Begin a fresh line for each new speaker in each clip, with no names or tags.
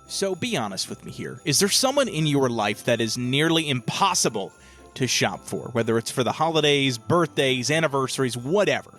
So be honest with me here. Is there someone in your life that is nearly impossible to shop for, whether it's for the holidays, birthdays, anniversaries, whatever?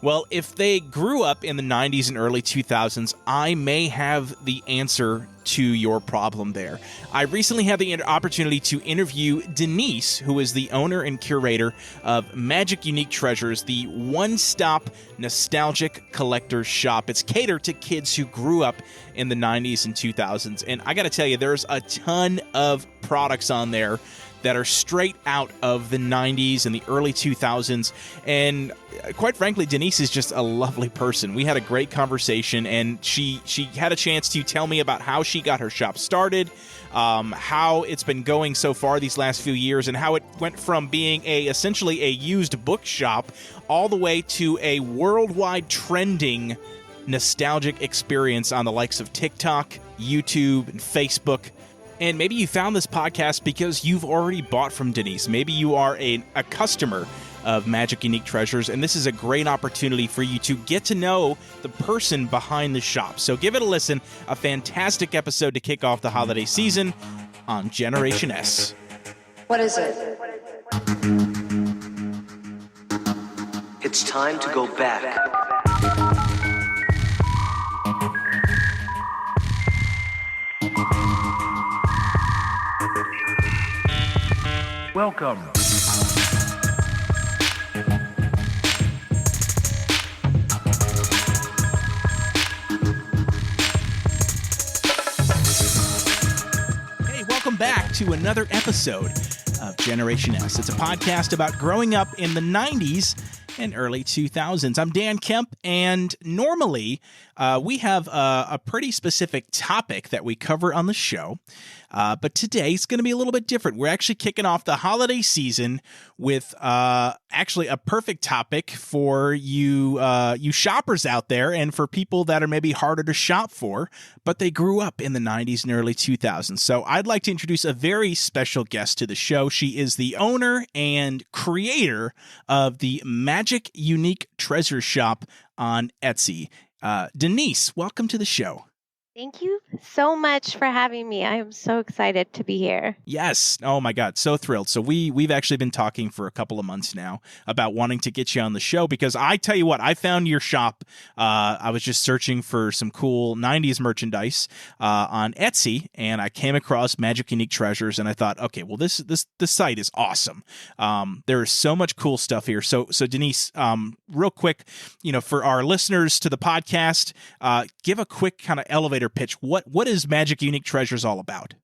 Well, if they grew up in the 90s and early 2000s, I may have the answer to your problem there. I recently had the opportunity to interview Deniz, who is the owner and curator of Magic Unique Treasures, the one-stop nostalgic collector's shop. It's catered to kids who grew up in the 90s and 2000s. And I got to tell you, there's a ton of products on there that are straight out of the 90s and the early 2000s. And quite frankly, Deniz is just a lovely person. We had a great conversation, and she had a chance to tell me about how she got her shop started, how it's been going so far these last few years, and how it went from being essentially a used bookshop all the way to a worldwide trending nostalgic experience on the likes of TikTok, YouTube, and Facebook. And maybe you found this podcast because you've already bought from Deniz. Maybe you are a customer of Magic Unique Treasures, and this is a great opportunity for you to get to know the person behind the shop. So give it a listen. A fantastic episode to kick off the holiday season on Generation S.
What is it?
It's time to go back.
Welcome.
Hey, welcome back to another episode of Generation S. It's a podcast about growing up in the 90s and early 2000s. I'm Dan Kemp, and normally we have a pretty specific topic that we cover on the show. But today it's going to be a little bit different. We're actually kicking off the holiday season with actually a perfect topic for you shoppers out there, and for people that are maybe harder to shop for, but they grew up in the 90s and early 2000s. So I'd like to introduce a very special guest to the show. She is the owner and creator of the Magic Unique Treasure Shop on Etsy. Deniz, welcome to the show.
Thank you so much for having me. I am so excited to be here.
Yes. Oh my God. So thrilled. So we've actually been talking for a couple of months now about wanting to get you on the show, because I tell you what, I found your shop. I was just searching for some cool 90s merchandise on Etsy, and I came across Magic Unique Treasures, and I thought, okay, well, this site is awesome. There is so much cool stuff here. So Deniz, real quick, for our listeners to the podcast, give a quick kind of elevator pitch. What is Magic Unique Treasures all about?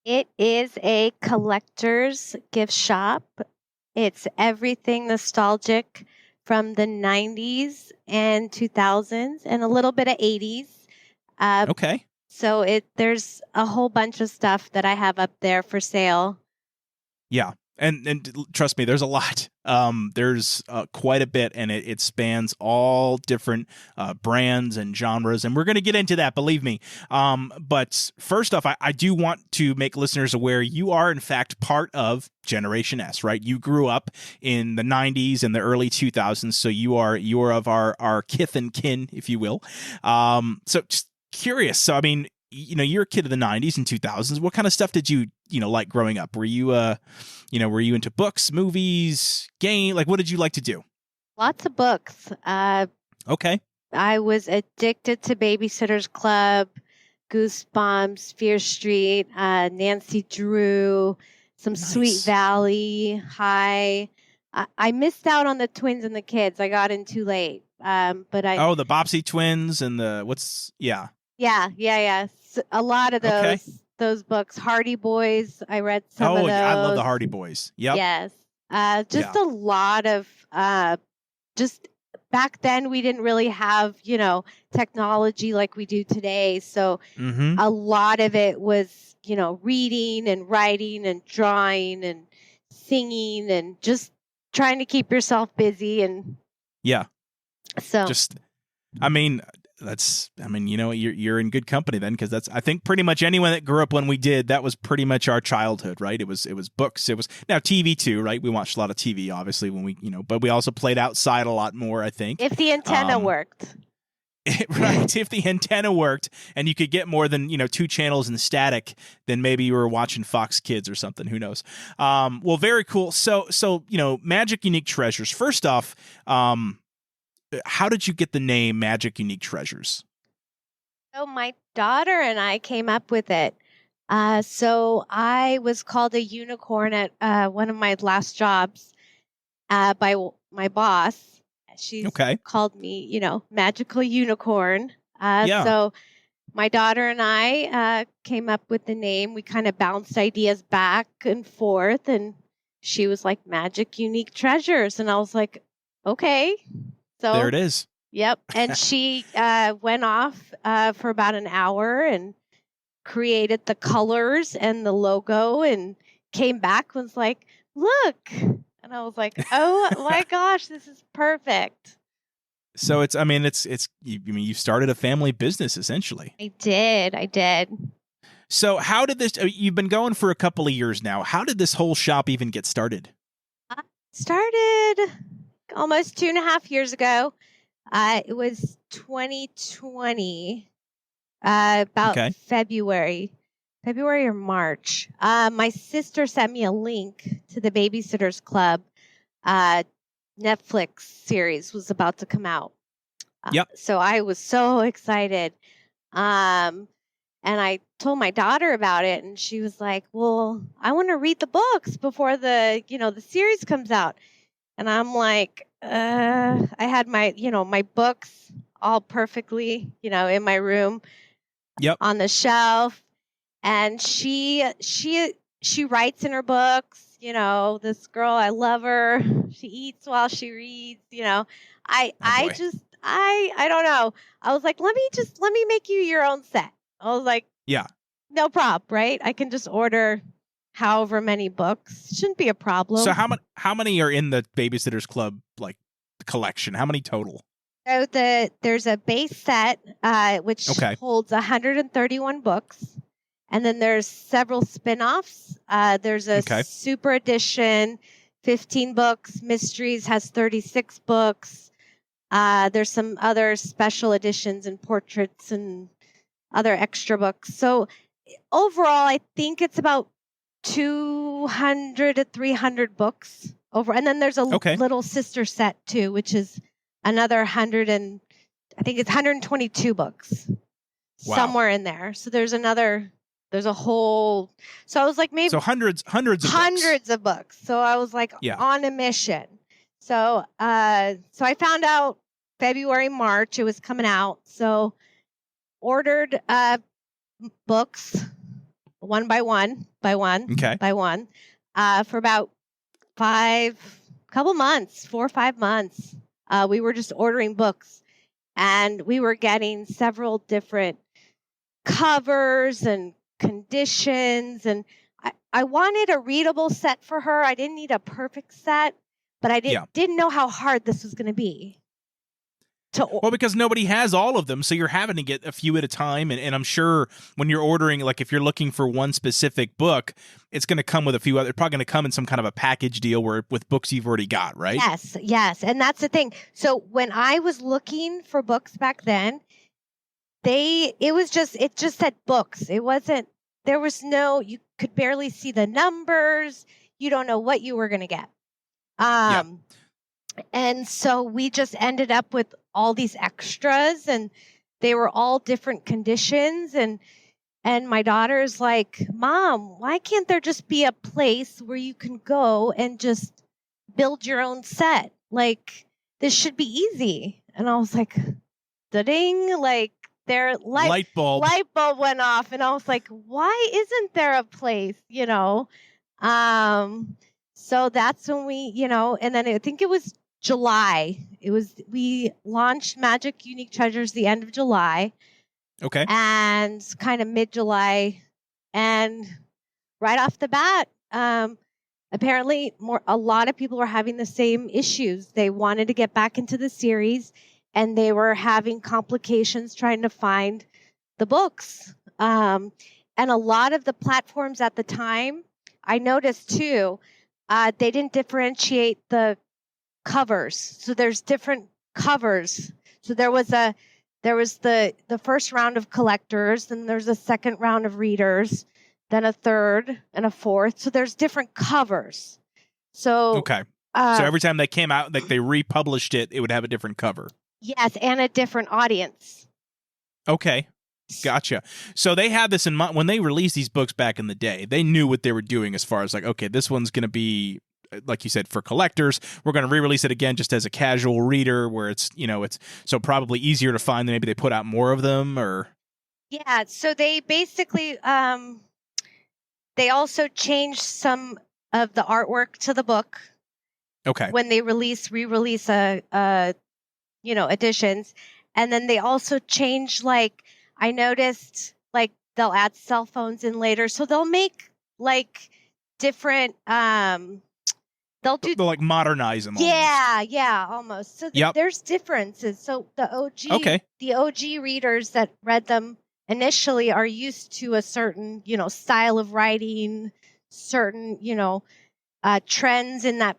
It is a collector's gift shop. It's everything nostalgic from the 90s and 2000s and a little bit of 80s.
Okay.
So there's a whole bunch of stuff that I have up there for sale.
Yeah. And trust me, there's a lot. There's quite a bit, and it spans all different brands and genres, and we're going to get into that, believe me. But first off, I do want to make listeners aware you are, in fact, part of Generation S, right? You grew up in the 90s and the early 2000s, so you are of our kith and kin, if you will. So just curious. So, I mean, you're a kid of the 90s and 2000s. What kind of stuff did you like growing up? Were you, were you into books, movies, game? Like, what did you like to do?
Lots of books.
Okay.
I was addicted to Babysitter's Club, Goosebumps, Fear Street, Nancy Drew, some
Nice.
Sweet Valley High. I missed out on the Twins and the Kids. I got in too late. But
the Bobbsey Twins and yeah.
Yeah. A lot of those books. Hardy Boys. I read some of those.
I love the Hardy Boys. Yep.
Yes. A lot of just back then we didn't really have, technology like we do today. So a lot of it was, reading and writing and drawing and singing and just trying to keep yourself busy. And
yeah.
So
you're in good company then, because I think pretty much anyone that grew up when we did, that was pretty much our childhood, right? It was books. It was now TV too, right? We watched a lot of TV, obviously, when we, but we also played outside a lot more, I think.
If the antenna worked.
Right. If the antenna worked and you could get more than, 2 channels in static, then maybe you were watching Fox Kids or something. Who knows? Well, very cool. So, Magic Unique Treasures. First off, how did you get the name Magic Unique Treasures?
So my daughter and I came up with it. So I was called a unicorn at one of my last jobs by my boss. She's called me, magical unicorn. So my daughter and I came up with the name. We kind of bounced ideas back and forth, and she was like, Magic Unique Treasures. And I was like, okay. So
there it is.
Yep. And she went off for about an hour and created the colors and the logo and came back and was like, look. And I was like, oh my gosh, this is perfect.
So you started a family business essentially.
I did.
So how did this, you've been going for a couple of years now. How did this whole shop even get started?
Started almost 2.5 years ago. It was 2020, about February or March. My sister sent me a link to the Babysitters Club. Netflix series was about to come out. So I was so excited. And I told my daughter about it, and she was like, well, I want to read the books before the series comes out. And I'm like, I had my books all perfectly, in my room on the shelf. And she writes in her books, this girl, I love her. She eats while she reads, I don't know. I was like, let me make you your own set. I was like, no problem, right? I can just order however many books. Shouldn't be a problem.
So how many are in the Babysitters Club collection? How many total?
So there's a base set which holds 131 books. And then there's several spin-offs. There's a super edition, 15 books. Mysteries has 36 books. There's some other special editions and portraits and other extra books. So overall, I think it's about 200 to 300 books over. And then there's a little sister set too, which is another 122 books somewhere in there. So there's a whole, so I was like, maybe
hundreds of books.
So I was like on a mission. So I found out February, March, it was coming out. So ordered books one by one, for about 4 or 5 months. We were just ordering books, and we were getting several different covers and conditions, and I wanted a readable set for her. I didn't need a perfect set, but I didn't know how hard this was going to be.
Well, because nobody has all of them, so you're having to get a few at a time, and I'm sure when you're ordering, like if you're looking for one specific book, it's going to come with a few other. It's probably going to come in some kind of a package deal with books you've already got, right?
Yes, and that's the thing. So when I was looking for books back then, it just said books. It wasn't. There was no. You could barely see the numbers. You don't know what you were going to get. And so we just ended up with all these extras, and they were all different conditions. And my daughter's like, Mom, why can't there just be a place where you can go and just build your own set? Like, this should be easy. And I was like, ding, like their light bulb went off. And I was like, why isn't there a place, So that's when we, and then I think it was July. We launched Magic Unique Treasures the end of July.
Okay.
And kind of mid-July. And right off the bat, apparently a lot of people were having the same issues. They wanted to get back into the series, and they were having complications trying to find the books. And a lot of the platforms at the time, I noticed too, they didn't differentiate the covers. So there's different covers. So there was there was the first round of collectors, then there's a second round of readers, then a third and a fourth. So there's different covers. So
Okay. So every time they came out, like they republished it, it would have a different cover.
Yes, and a different audience.
Okay. Gotcha. So they had this in mind when they released these books back in the day. They knew what they were doing as far as like, okay, this one's going to be, like you said, for collectors. We're going to re-release it again just as a casual reader where it's, it's so probably easier to find. Maybe they put out more of them or.
Yeah. So they basically, they also changed some of the artwork to the book.
Okay.
When they re-release editions. And then they also change, like, I noticed, like, they'll add cell phones in later. So they'll make, like, different, they'll
like modernize them.
Yeah, almost. So there's differences. So the OG readers that read them initially are used to a certain, style of writing, certain, trends in that,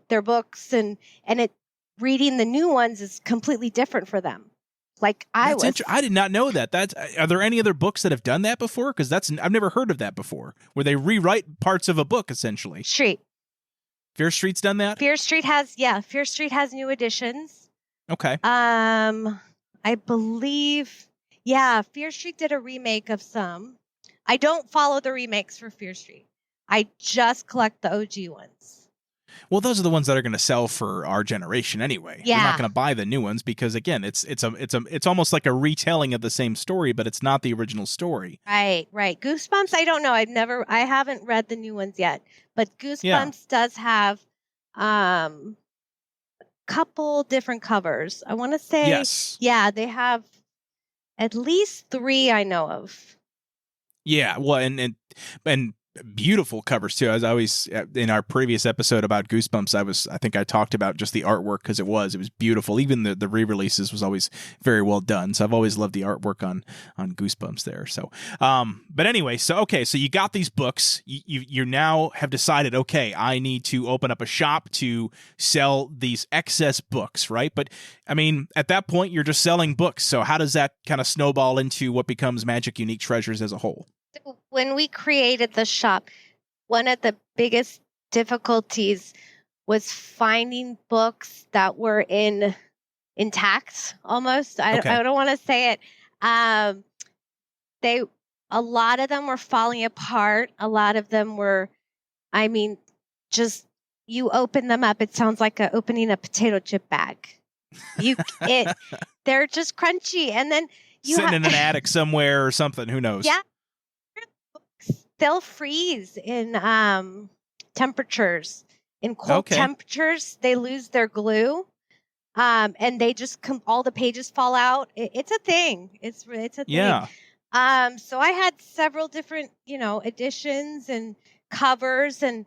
their books, and reading the new ones is completely different for them. Like I
did not know that. Are there any other books that have done that before? Because I've never heard of that before, where they rewrite parts of a book essentially. Fear Street's done that.
Fear Street has new editions.
Okay.
I believe, Fear Street did a remake of some. I don't follow the remakes for Fear Street. I just collect the OG ones.
Well, those are the ones that are going to sell for our generation anyway.
Yeah.
We're not going to buy the new ones because again, it's almost like a retelling of the same story, but it's not the original story.
Right. Goosebumps, I don't know. I haven't read the new ones yet, but Goosebumps does have couple different covers. I want to say,
yes.
Yeah, they have at least 3 I know of.
Yeah, well, and beautiful covers too. As I always, in our previous episode about Goosebumps, I think I talked about just the artwork because it was beautiful. Even the re-releases was always very well done. So I've always loved the artwork on Goosebumps there. So, but anyway, so you got these books. You now have decided, okay, I need to open up a shop to sell these excess books, right? But I mean, at that point, you're just selling books. So how does that kind of snowball into what becomes Magic Unique Treasures as a whole?
When we created the shop, one of the biggest difficulties was finding books that were intact almost. I don't want to say it. A lot of them were falling apart. A lot of them were, just you open them up, it sounds like opening a potato chip bag. They're just crunchy, and then
sitting in an attic somewhere or something. Who knows?
Yeah. They'll freeze in temperatures. In cold temperatures, they lose their glue, and they just all the pages fall out. It's a thing. It's a thing.
Yeah.
So I had several different, editions and covers, and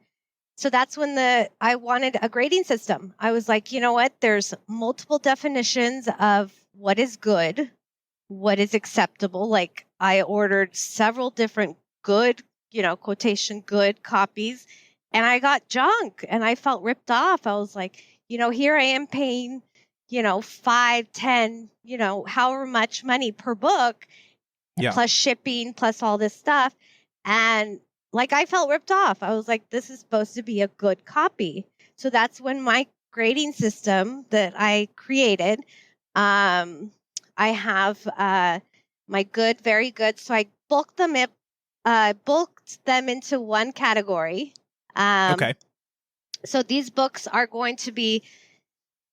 so that's when I wanted a grading system. I was like, you know what? There's multiple definitions of what is good, what is acceptable. Like I ordered several different good, quotation good copies, and I got junk and I felt ripped off. I was like, here I am paying, 5, 10, however much money per book, plus shipping, plus all this stuff. And like, I felt ripped off. I was like, this is supposed to be a good copy. So that's when my grading system that I created, I have my good, very good. So I bulked them up. Bulked them into one category. So these books are going to be,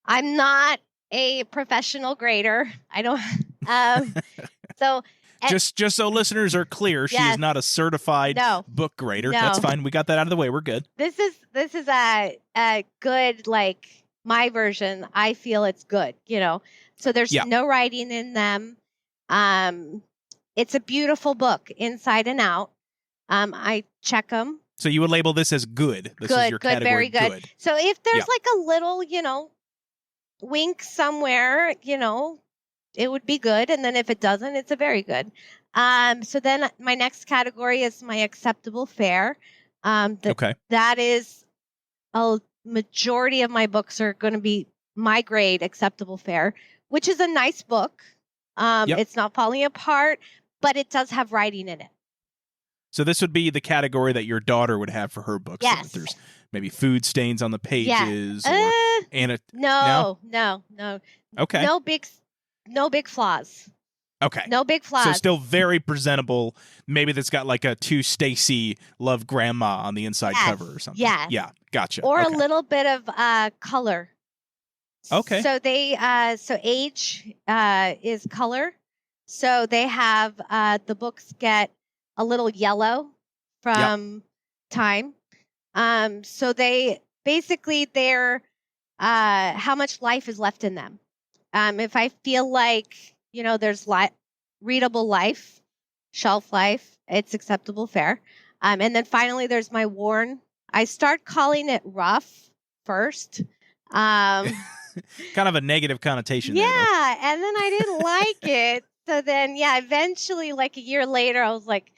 I'm not a professional grader. I don't, just
so listeners are clear, she is not a certified book grader. No. That's fine. We got that out of the way. We're good.
This is a good, like my version. I feel it's good, so there's no writing in them. It's a beautiful book inside and out. I check them.
So you would label this as good. This is your category,
very good. So if there's like a little, wink somewhere, it would be good. And then if it doesn't, it's a very good. So then my next category is my acceptable fare. That is a majority of my books are going to be my grade acceptable fare, which is a nice book.
Yep.
It's not falling apart, but it does have writing in it.
So this would be the category that your daughter would have for her books.
Yes.
So that there's maybe food stains on the pages,
Yeah.
or
No.
Okay.
No big flaws.
Okay.
No big flaws.
So still very presentable. Maybe that's got like a To Stacy Love Grandma on the inside cover or something.
Yes.
Yeah. Gotcha.
Or
okay.
a little bit of color.
Okay.
So they so age is color. So they have the books get a little yellow from time. So they basically they're how much life is left in them. If I feel like there's readable life, shelf life, it's acceptable fare. And then finally there's my worn. I start calling it rough first.
Kind of a negative connotation.
Yeah,
there,
and then I didn't like it. So then, eventually, like a year later, I was like,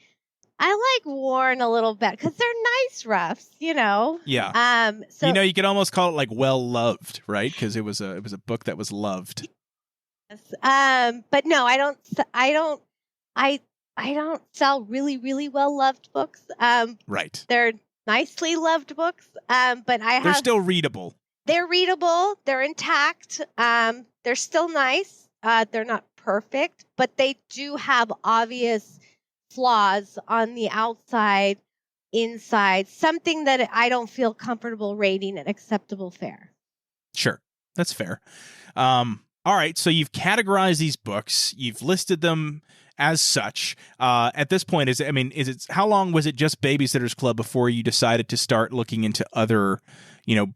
I like worn a little bit because they're nice roughs,
Yeah.
So
you could almost call it like well loved, right? Because it was a book that was loved.
yes. But no, I don't sell really, really well loved books.
Right.
They're nicely loved books. But
they're still readable.
They're readable. They're intact. They're still nice. They're not perfect, but they do have obvious flaws on the outside, inside, something that I don't feel comfortable rating an acceptable fare.
Sure. That's fair. All right. So you've categorized these books. You've listed them as such. At this point, how long was it just Babysitter's Club before you decided to start looking into other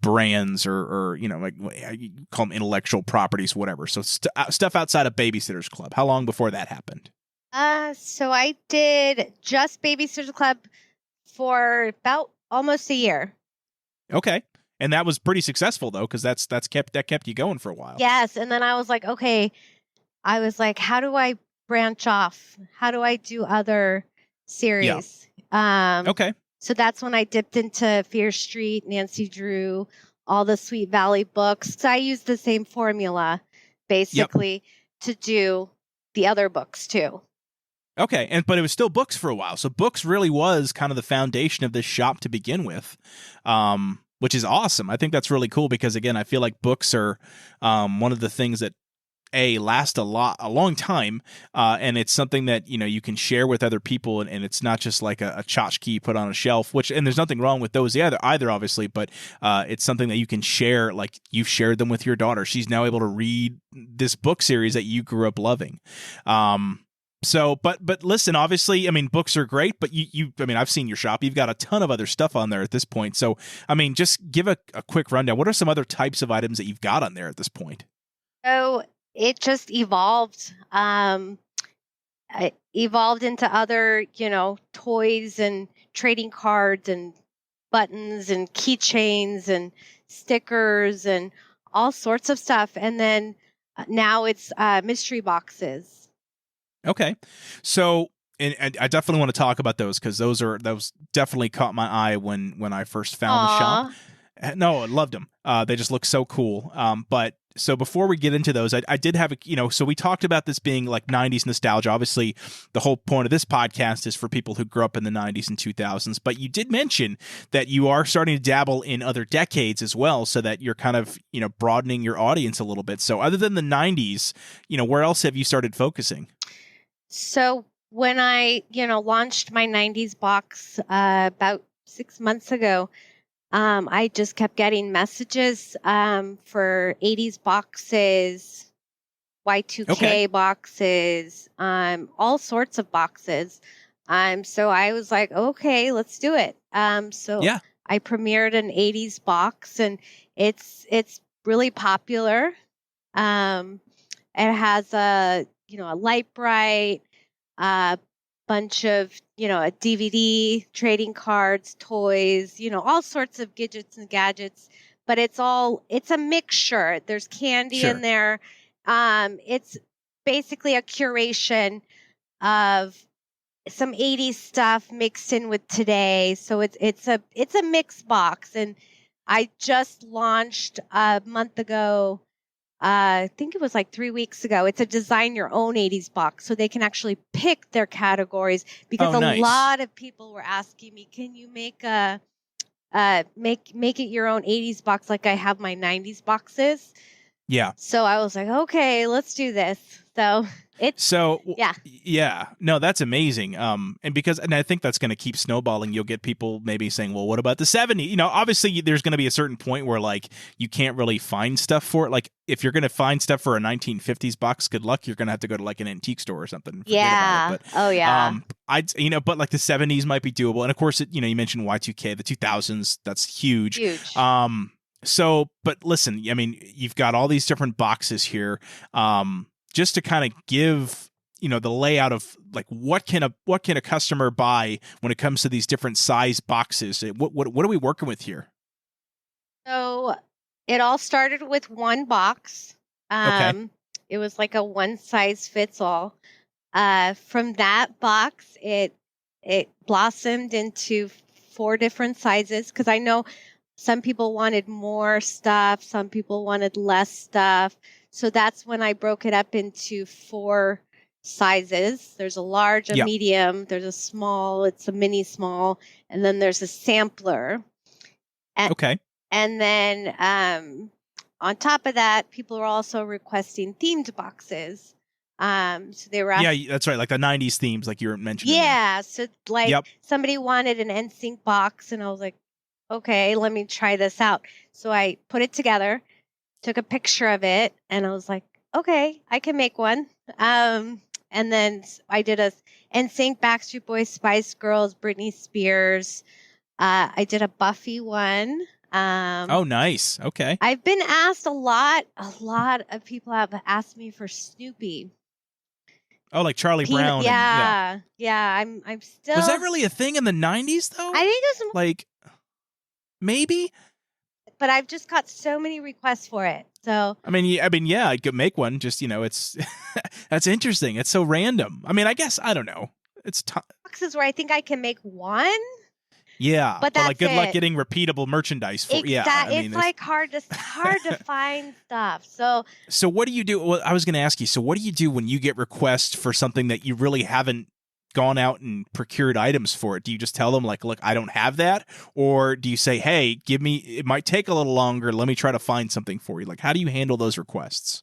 brands or like you call them intellectual properties, whatever. So stuff outside of Babysitter's Club. How long before that happened?
So I did just Babysitter's Club for about almost a year.
Okay. And that was pretty successful though, because that kept you going for a while.
Yes. And then I was like, okay, how do I branch off? How do I do other series? Yeah.
Okay.
So that's when I dipped into Fear Street, Nancy Drew, all the Sweet Valley books. So I used the same formula, basically, to do the other books too.
Okay, but it was still books for a while. So books really was kind of the foundation of this shop to begin with, which is awesome. I think that's really cool because, again, I feel like books are one of the things that last a long time, and it's something that you can share with other people, and it's not just like a tchotchke put on a shelf. And there's nothing wrong with those either, obviously, but it's something that you can share. Like you've shared them with your daughter; she's now able to read this book series that you grew up loving. So, but listen, obviously, books are great, but I've seen your shop. You've got a ton of other stuff on there at this point. So, just give a quick rundown. What are some other types of items that you've got on there at this point?
So it just evolved. It evolved into other, toys and trading cards and buttons and keychains and stickers and all sorts of stuff. And then now it's mystery boxes.
Okay. So, and I definitely want to talk about those because those definitely caught my eye when I first found the shop. No, I loved them. They just look so cool. But so before we get into those, I did have so we talked about this being like 90s nostalgia. Obviously, the whole point of this podcast is for people who grew up in the 90s and 2000s. But you did mention that you are starting to dabble in other decades as well, so that you're kind of, broadening your audience a little bit. So other than the 90s, where else have you started focusing?
So when I, launched my 90s box about 6 months ago, I just kept getting messages for 80s boxes, Y2K boxes, all sorts of boxes. So I was like, okay, let's do it. So I premiered an 80s box, and it's really popular. It has a light bright, bunch of, a DVD, trading cards, toys, all sorts of gadgets, but it's a mixture. There's candy in there. It's basically a curation of some 80s stuff mixed in with today. So it's a mixed box. And I just launched a month ago I think it was like 3 weeks ago. It's a design your own 80s box, so they can actually pick their categories, because
nice.
lot of people were asking me, can you make make it your own 80s box like I have my 90s boxes?
Yeah.
So I was like, okay, let's do this. So
yeah, no, that's amazing. And I think that's going to keep snowballing. You'll get people maybe saying, well, what about the 70? You know, obviously there's going to be a certain point where like you can't really find stuff for it. Like if you're going to find stuff for a 1950s box, good luck. You're going to have to go to like an antique store or something.
Yeah.
But,
oh yeah.
But like the 70s might be doable. And of course, you mentioned Y2K, the 2000s. That's huge. So, but listen, I mean, you've got all these different boxes here. Just to kind of give, the layout of like what can a customer buy when it comes to these different size boxes? What are we working with here?
So it all started with one box.
Okay.
It was like a one size fits all. From that box, it blossomed into 4 different sizes, because I know some people wanted more stuff, some people wanted less stuff. So that's when I broke it up into 4 sizes. There's a large, a medium, there's a small, it's a mini small, and then there's a sampler.
Okay.
And then on top of that, people are also requesting themed boxes. So they were
asking, that's right, like the 90s themes, like you were mentioning.
Yeah, so like somebody wanted an NSYNC box, and I was like, okay, let me try this out. So I put it together, took a picture of it, and I was like, okay, I can make one. And then I did a NSYNC, Backstreet Boys, Spice Girls, Britney Spears. I did a Buffy one.
Oh, nice. Okay.
I've been asked a lot of people have asked me for Snoopy.
Oh, like Charlie Brown.
Yeah. I'm still.
Was that really a thing in the 90s though?
I think it was
like maybe.
But I've just got so many requests for it. So
I mean, yeah, I could make one. Just it's that's interesting. It's so random. I mean, I guess I don't know. It's
boxes where I think I can make one.
Yeah,
but that's
like good luck getting repeatable merchandise for.
Yeah, it's like hard to find stuff.
So what do you do? Well, I was going to ask you. So what do you do when you get requests for something that you really haven't gone out and procured items for it? Do you just tell them like, look, I don't have that? Or do you say, hey, it might take a little longer. Let me try to find something for you. Like, how do you handle those requests?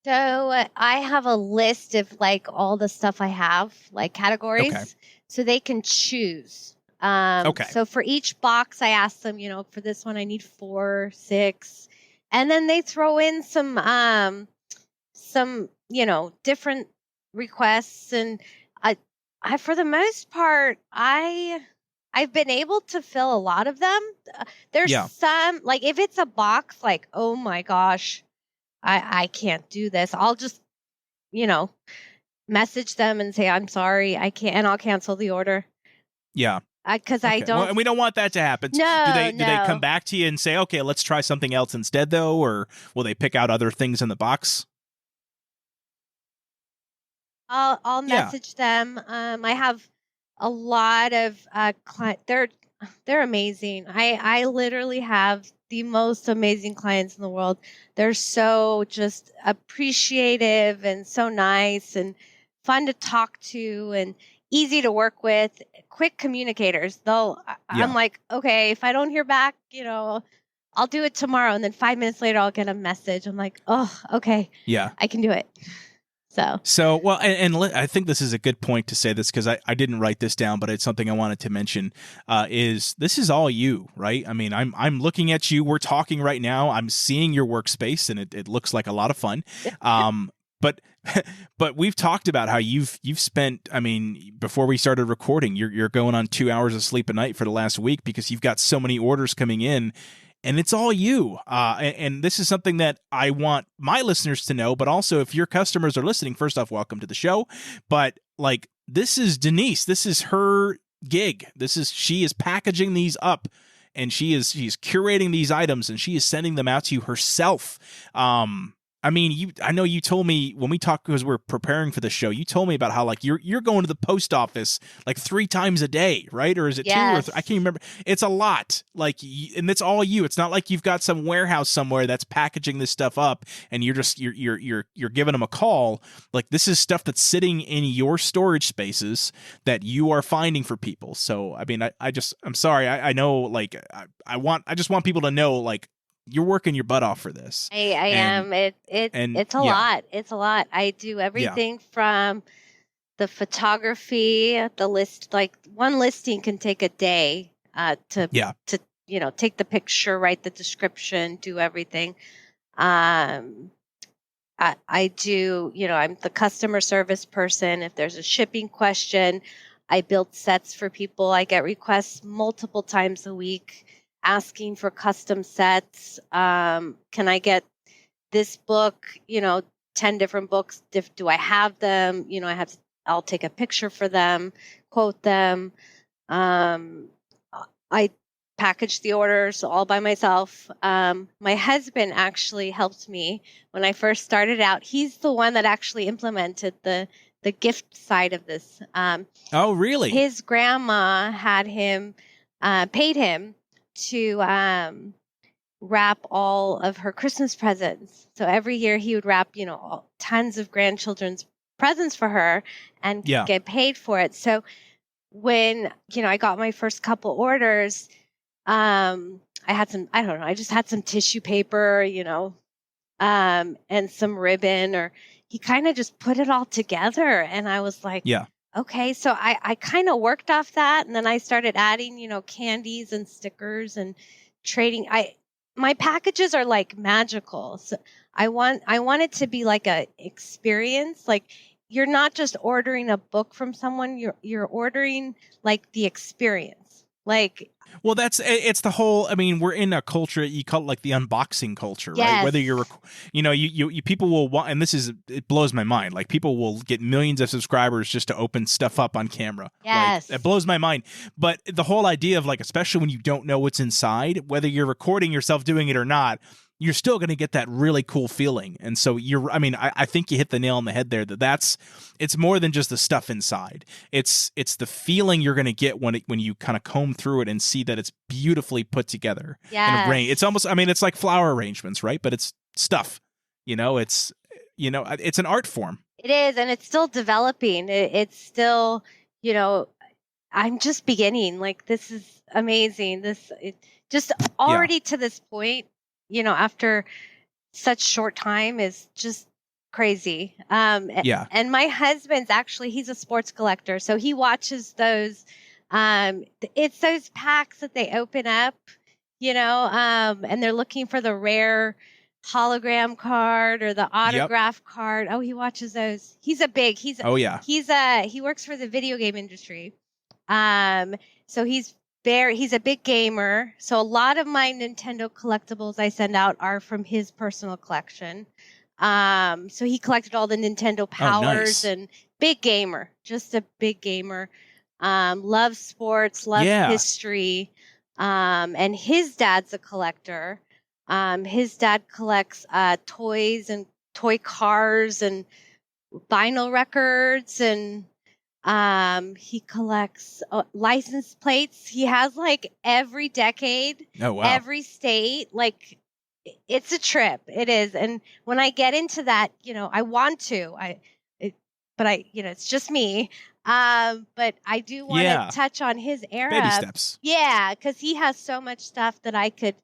So I have a list of like all the stuff I have, like categories, so they can choose. So for each box, I ask them, for this one, I need 4, 6, and then they throw in some different requests. And I, for the most part, I've been able to fill a lot of them. There's some, like if it's a box, like, oh my gosh, I can't do this. I'll just, message them and say, I'm sorry, I can't, and I'll cancel the order.
Yeah.
Because I don't.
Well, and we don't want that to happen.
No,
do they come back to you and say, okay, let's try something else instead, though, or will they pick out other things in the box?
I'll message them. I have a lot of clients. They're amazing. I literally have the most amazing clients in the world. They're so just appreciative and so nice and fun to talk to and easy to work with, quick communicators. I'm like, okay, if I don't hear back, I'll do it tomorrow. And then 5 minutes later, I'll get a message. I'm like, oh, okay.
Yeah.
I can do it.
So well, and I think this is a good point to say this because I didn't write this down, but it's something I wanted to mention. Is this is all you, right? I mean, I'm looking at you. We're talking right now. I'm seeing your workspace, and it looks like a lot of fun. But we've talked about how you've spent, I mean, before we started recording, you're going on 2 hours of sleep a night for the last week because you've got so many orders coming in, and it's all you. And this is something that I want my listeners to know, but also if your customers are listening, first off, welcome to the show. But like, this is Deniz. This is her gig. She is packaging these up, and she's curating these items, and she is sending them out to you herself. I mean, I know you told me when we talked, because we're preparing for the show, you told me about how like you're going to the post office like 3 times a day, right? Or is it 2 or I can't remember. It's a lot. Like, and it's all you. It's not like you've got some warehouse somewhere that's packaging this stuff up and you're giving them a call. Like, this is stuff that's sitting in your storage spaces that you are finding for people. So, I mean, I'm sorry. I know, like, I just want people to know, like, you're working your butt off for this.
I am. It's a lot. It's a lot. I do everything from the photography, the list. Like, one listing can take a day to take the picture, write the description, do everything. I do. I'm the customer service person. If there's a shipping question, I build sets for people. I get requests multiple times a week asking for custom sets. Can I get this book, 10 different books? Do I have them? I'll take a picture for them, quote them. I package the orders all by myself. My husband actually helped me when I first started out. He's the one that actually implemented the gift side of this.
Oh, really?
His grandma had him, paid him to wrap all of her Christmas presents. So every year he would wrap, tons of grandchildren's presents for her and get paid for it. So when, I got my first couple orders, I just had some tissue paper, and some ribbon, or he kind of just put it all together. And I was like, okay, so I kind of worked off that, and then I started adding, candies and stickers and trading. My packages are like magical. So I want it to be like a experience. Like, you're not just ordering a book from someone, you're ordering like the experience. Like,
well, it's the whole, I mean, we're in a culture, you call it like the unboxing culture, right? Whether you're, you people will want, and it blows my mind. Like, people will get millions of subscribers just to open stuff up on camera.
Yes.
Like, it blows my mind. But the whole idea of, like, especially when you don't know what's inside, whether you're recording yourself doing it or not, you're still going to get that really cool feeling. And so I think you hit the nail on the head there, it's more than just the stuff inside. It's the feeling you're going to get when you kind of comb through it and see that it's beautifully put together.
Yeah.
It's almost, it's like flower arrangements, right? But it's stuff, it's an art form.
It is. And it's still developing. It's still, I'm just beginning. Like, this is amazing. Just already to this point, after such short time, is just crazy. And my husband's actually, he's a sports collector. So he watches those, it's those packs that they open up, and they're looking for the rare hologram card or the autograph card. Oh, he watches those. He works for the video game industry. So he's a big gamer. So a lot of my Nintendo collectibles I send out are from his personal collection. So he collected all the Nintendo powers. And big gamer, just a big gamer. Loves sports, loves history. And his dad's a collector. His dad collects toys and toy cars and vinyl records, and he collects license plates. He has like every decade, every state. Like, it's a trip. It is. And when I get into that, I want to. It's just me. But I do want to touch on his era.
Baby steps.
Yeah, because he has so much stuff that I could,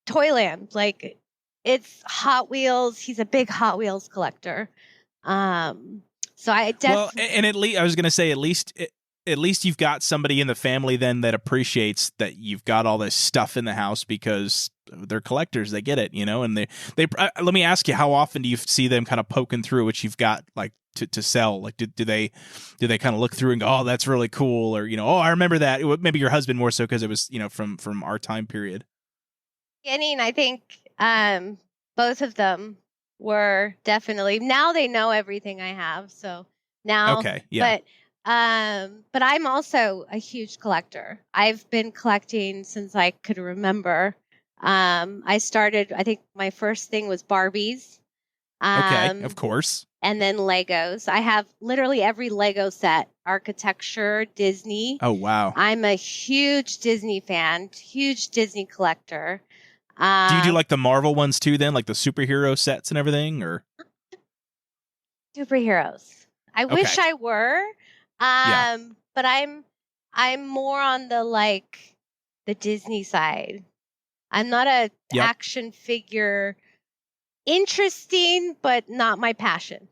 Toyland. Like, it's Hot Wheels. He's a big Hot Wheels collector. So I definitely.
Well, and I was going to say, at least you've got somebody in the family then that appreciates that you've got all this stuff in the house, because they're collectors. They get it, and they let me ask you, how often do you see them kind of poking through what you've got, like, to sell? Like, do they kind of look through and go, oh, that's really cool, or oh, I remember that. Maybe your husband more so because it was from our time period.
Beginning, I think both of them were definitely, now they know everything I have. So now,
okay, yeah.
But I'm also a huge collector. I've been collecting since I could remember. I started, I think my first thing was Barbies.
Okay, of course.
And then Legos. I have literally every Lego set, architecture, Disney.
Oh, wow.
I'm a huge Disney fan, huge Disney collector.
Do you do like the Marvel ones too then, like the superhero sets and everything, or?
Superheroes. I wish I were.
Yeah.
But I'm more on the Disney side. I'm not a action figure. Interesting, but not my passion.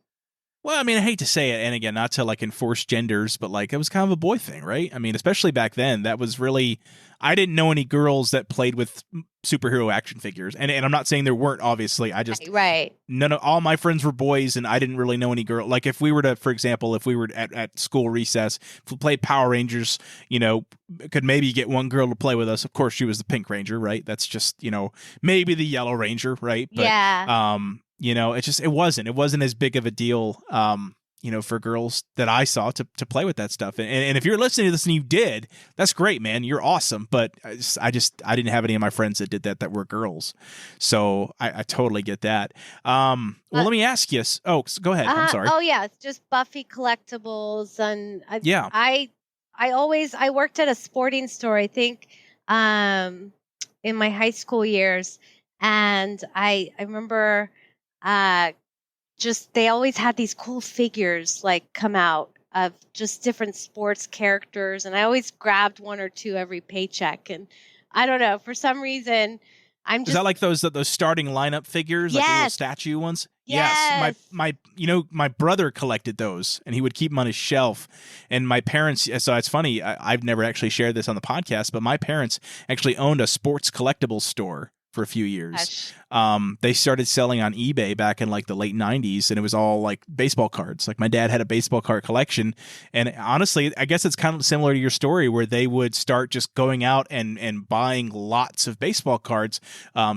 Well, I mean, I hate to say it, and again, not to like enforce genders, but like it was kind of a boy thing, right? I mean, especially back then, that was really. I didn't know any girls that played with superhero action figures, and I'm not saying there weren't. Obviously, I just none of all my friends were boys, and I didn't really know any girl. Like if we were to, for example, if we were at school recess, if we played Power Rangers, could maybe get one girl to play with us. Of course, she was the Pink Ranger, right? That's just maybe the Yellow Ranger, right? But, it wasn't as big of a deal. For girls that I saw to play with that stuff. And if you're listening to this and you did, that's great, man. You're awesome. But I didn't have any of my friends that did that were girls. So I totally get that. Well, let me ask you. Oh, go ahead. I'm sorry.
Oh yeah. It's just Buffy collectibles. And I worked at a sporting store, I think, in my high school years. And I remember, they always had these cool figures come out of just different sports characters. And I always grabbed one or two every paycheck. And I don't know, for some reason,
Is that like those starting lineup figures, like the little statue ones? Yes. My brother collected those, and he would keep them on his shelf. And my parents, so it's funny, I've never actually shared this on the podcast, but my parents actually owned a sports collectibles store for a few years. They started selling on eBay back in like the late 90s, and it was all like baseball cards. Like my dad had a baseball card collection, and honestly, I guess it's kind of similar to your story where they would start just going out and buying lots of baseball cards,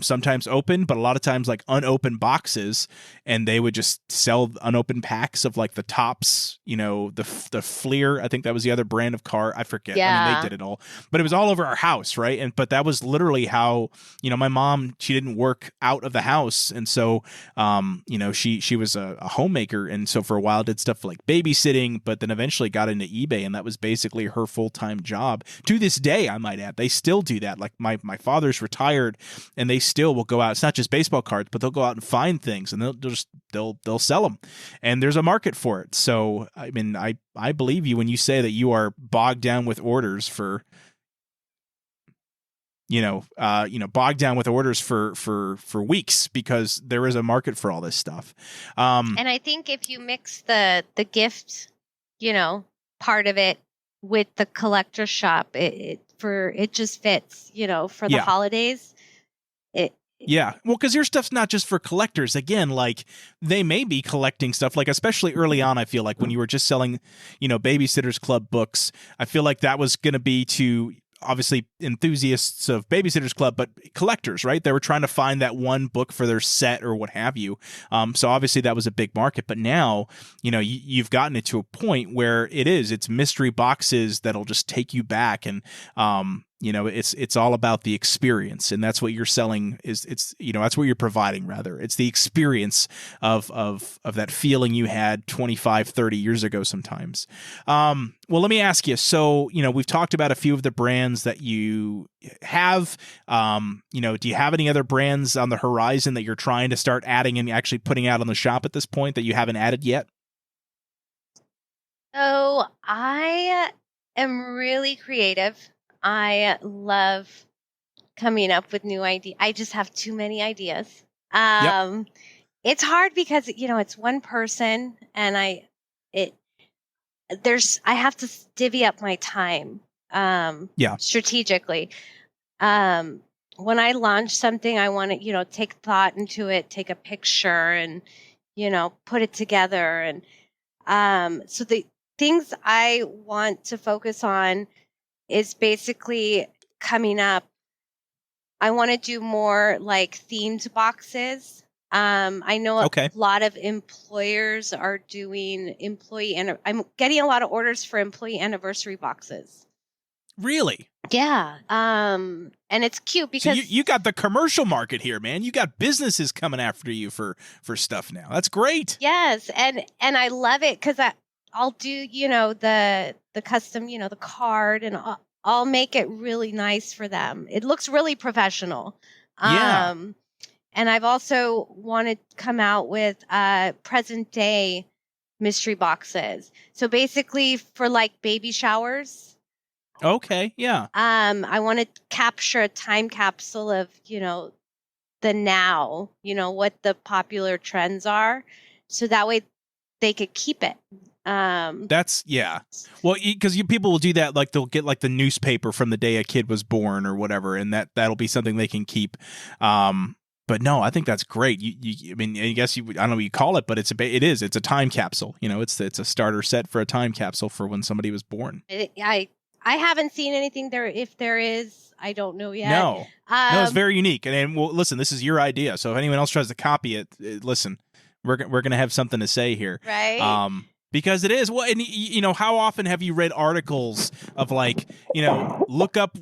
sometimes open, but a lot of times like unopened boxes, and they would just sell unopened packs of like the Tops, the Fleer, I think that was the other brand of card. I forget. I mean, they did it all, but it was all over our house, right? But that was literally how, my mom, she didn't work out of the house, and so she was a homemaker, and so for a while did stuff like babysitting, but then eventually got into eBay, and that was basically her full-time job. To this day, I might add, they still do that. Like my father's retired, and they still will go out. It's not just baseball cards, but they'll go out and find things, and they'll sell them, and there's a market for it. So I mean, I believe you when you say that you are bogged down with orders for bogged down with orders for weeks, because there is a market for all this stuff.
And I think if you mix the gift, part of it with the collector shop, it just fits, for the holidays.
Yeah. Well, because your stuff's not just for collectors. Again, like they may be collecting stuff, like especially early on, I feel like when you were just selling, Babysitter's Club books, I feel like that was going to be to obviously enthusiasts of Babysitter's Club, but collectors, right? They were trying to find that one book for their set or what have you. So obviously that was a big market, but now, you've gotten it to a point where it's mystery boxes that'll just take you back. And, it's all about the experience, and that's what you're selling that's what you're providing, rather. It's the experience of that feeling you had 25, 30 years ago sometimes. Well, let me ask you, so, we've talked about a few of the brands that you have, do you have any other brands on the horizon that you're trying to start adding and actually putting out on the shop at this point that you haven't added yet?
So I am really creative. I love coming up with new ideas. I just have too many ideas. It's hard because, it's one person, and I have to divvy up my time, strategically. When I launch something, I want to, take thought into it, take a picture and, put it together. And, so the things I want to focus on is basically coming up. I want to do more like themed boxes. I know a lot of employers are doing I'm getting a lot of orders for employee anniversary boxes.
Really?
Yeah. And it's cute
So
because
you got the commercial market here, man. You got businesses coming after you for stuff now. That's great.
yes, and I love it because I'll do, the custom, the card, and I'll make it really nice for them. It looks really professional.
Yeah.
And I've also wanted to come out with present day mystery boxes. So basically for like baby showers.
Okay. Yeah.
I want to capture a time capsule of, the now, what the popular trends are. So that way they could keep it.
That's yeah. Well, because people will do that, like they'll get like the newspaper from the day a kid was born or whatever, and that'll be something they can keep. But no, I think that's great. I mean, I guess I don't know what you call it, but it's a time capsule. It's a starter set for a time capsule for when somebody was born.
I haven't seen anything there. If there is, I don't know yet.
No, it's very unique. And well, listen, this is your idea. So if anyone else tries to copy it, listen, we're gonna have something to say here,
right?
Because it is. Well, and how often have you read articles of like, look up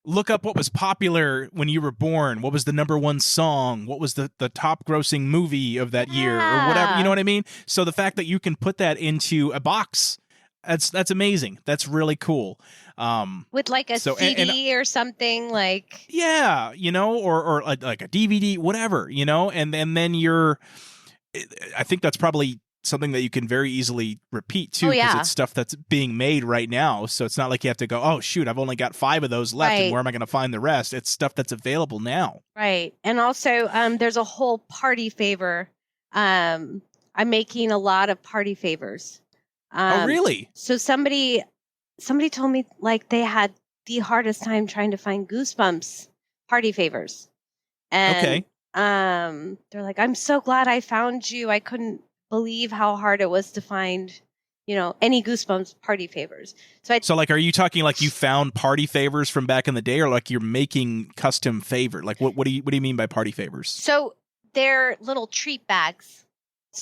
what was popular when you were born, what was the number one song, what was the top grossing movie of that year or whatever, you know what I mean? So the fact that you can put that into a box, that's amazing. That's really cool.
With like a CD or something like.
Yeah, or like a DVD, whatever, and then I think that's probably something that you can very easily repeat too, because it's stuff that's being made right now. So it's not like you have to go, oh shoot, I've only got 5 of those left, and where am I going to find the rest? It's stuff that's available now.
Right. And also there's a whole party favor. I'm making a lot of party favors.
Oh really?
So somebody told me like they had the hardest time trying to find Goosebumps party favors. And
okay.
They're like, I'm so glad I found you. I couldn't believe how hard it was to find, any Goosebumps party favors. So
like, are you talking like you found party favors from back in the day, or like you're making custom favor? Like what do you mean by party favors?
So they're little treat bags.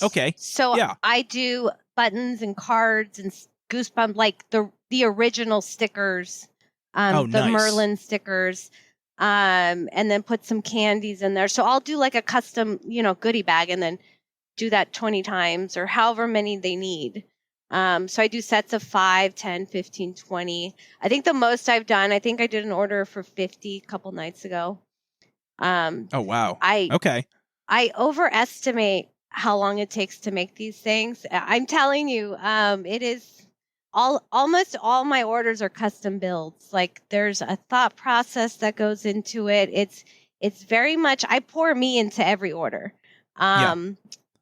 Okay.
So yeah. I do buttons and cards and Goosebumps, like the original stickers, the
nice.
Merlin stickers, and then put some candies in there. So I'll do like a custom, goodie bag, and then do that 20 times or however many they need. So I do sets of 5, 10, 15, 20. I think the most I've done, I think I did an order for 50 a couple nights ago.
Oh, wow.
Okay. I overestimate how long it takes to make these things. I'm telling you, it is almost all my orders are custom builds. Like there's a thought process that goes into it. It's very much, I pour me into every order.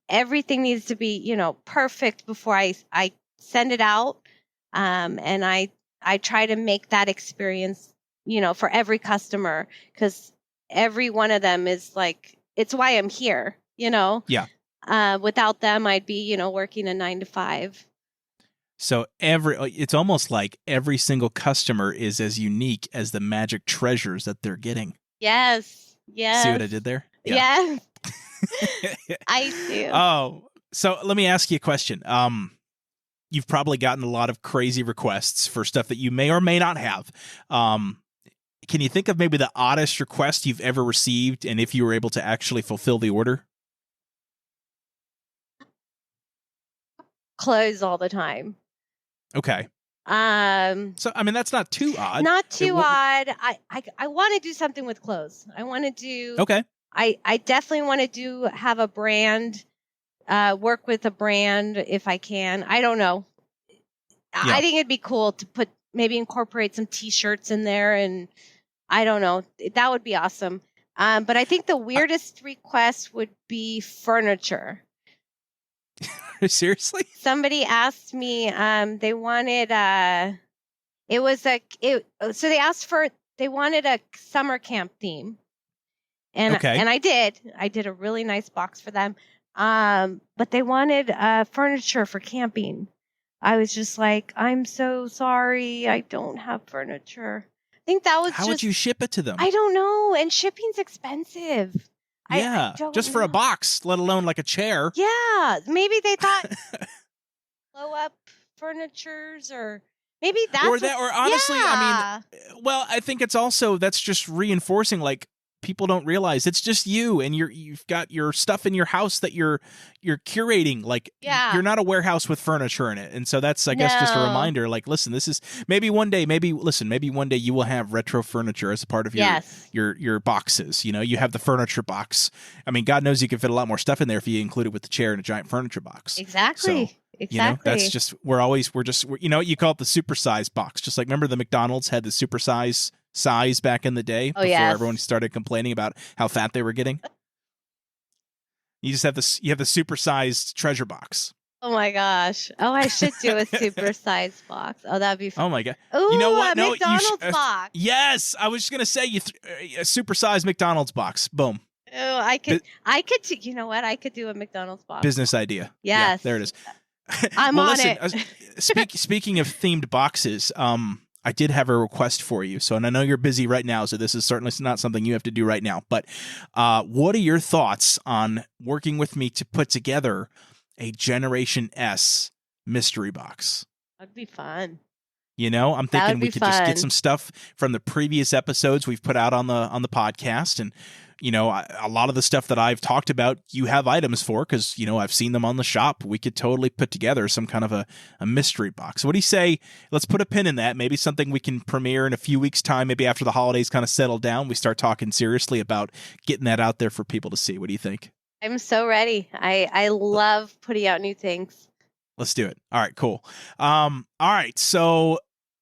Everything needs to be, perfect before I send it out. And I try to make that experience, for every customer, because every one of them is like, it's why I'm here,
Yeah.
Without them, I'd be, working a 9 to 5.
So it's almost like every single customer is as unique as the magic treasures that they're getting.
Yes. Yes.
See what I did there?
Yeah. Yes. I do.
Oh, so let me ask you a question. You've probably gotten a lot of crazy requests for stuff that you may or may not have. Can you think of maybe the oddest request you've ever received, and if you were able to actually fulfill the order?
Clothes all the time.
Okay. So I mean, that's not too odd.
Not too odd. I want to do something with clothes. I want to do.
Okay.
I definitely want to have a brand, work with a brand if I can. I don't know. Yeah. I think it'd be cool to maybe incorporate some T-shirts in there, and I don't know. That would be awesome. But I think the weirdest request would be furniture.
Seriously?
Somebody asked me, they wanted, so they wanted a summer camp theme. And, and I did a really nice box for them. But they wanted, furniture for camping. I was just like, I'm so sorry. I don't have furniture. I think that was
How would you ship it to them?
I don't know. And shipping's expensive.
Yeah, just for a box, let alone like a chair.
Yeah, maybe they thought blow up furnitures, or Maybe that's
or honestly, I mean, well, I think it's also that's just reinforcing like people don't realize it's just you and you've got your stuff in your house that you're curating. Like you're not a warehouse with furniture in it. And so that's I guess just a reminder like listen, this is maybe one day you will have retro furniture as a part of your boxes. You know, you have the furniture box. I mean, God knows you can fit a lot more stuff in there if you include it with the chair and a giant furniture box.
Exactly.
So, you know, that's just we're you know, you call it the supersize box. Just like remember the McDonald's had the supersize size back in the day before everyone started complaining about how fat they were getting. You just have you have the supersized treasure box.
Oh my gosh. Oh, I should do a supersized box. Oh, that'd be fun.
Oh my God.
Ooh,
you know what?
A McDonald's box.
Yes, I was just gonna say a supersized McDonald's box. Boom.
Oh, I could you know what? I could do a McDonald's box.
Business idea.
Yes.
Yeah, there it is.
I'm on it.
Speaking of themed boxes, I did have a request for you. So, and I know you're busy right now, so this is certainly not something you have to do right now. But what are your thoughts on working with me to put together a Generation S mystery box?
That'd be fun.
You know, I'm thinking we could just get some stuff from the previous episodes we've put out on the podcast, and you know, a lot of the stuff that I've talked about, you have items for because, you know, I've seen them on the shop. We could totally put together some kind of a mystery box. What do you say? Let's put a pin in that. Maybe something we can premiere in a few weeks' time. Maybe after the holidays kind of settle down, we start talking seriously about getting that out there for people to see. What do you think?
I'm so ready. I love putting out new things.
Let's do it. All right, cool. All right, so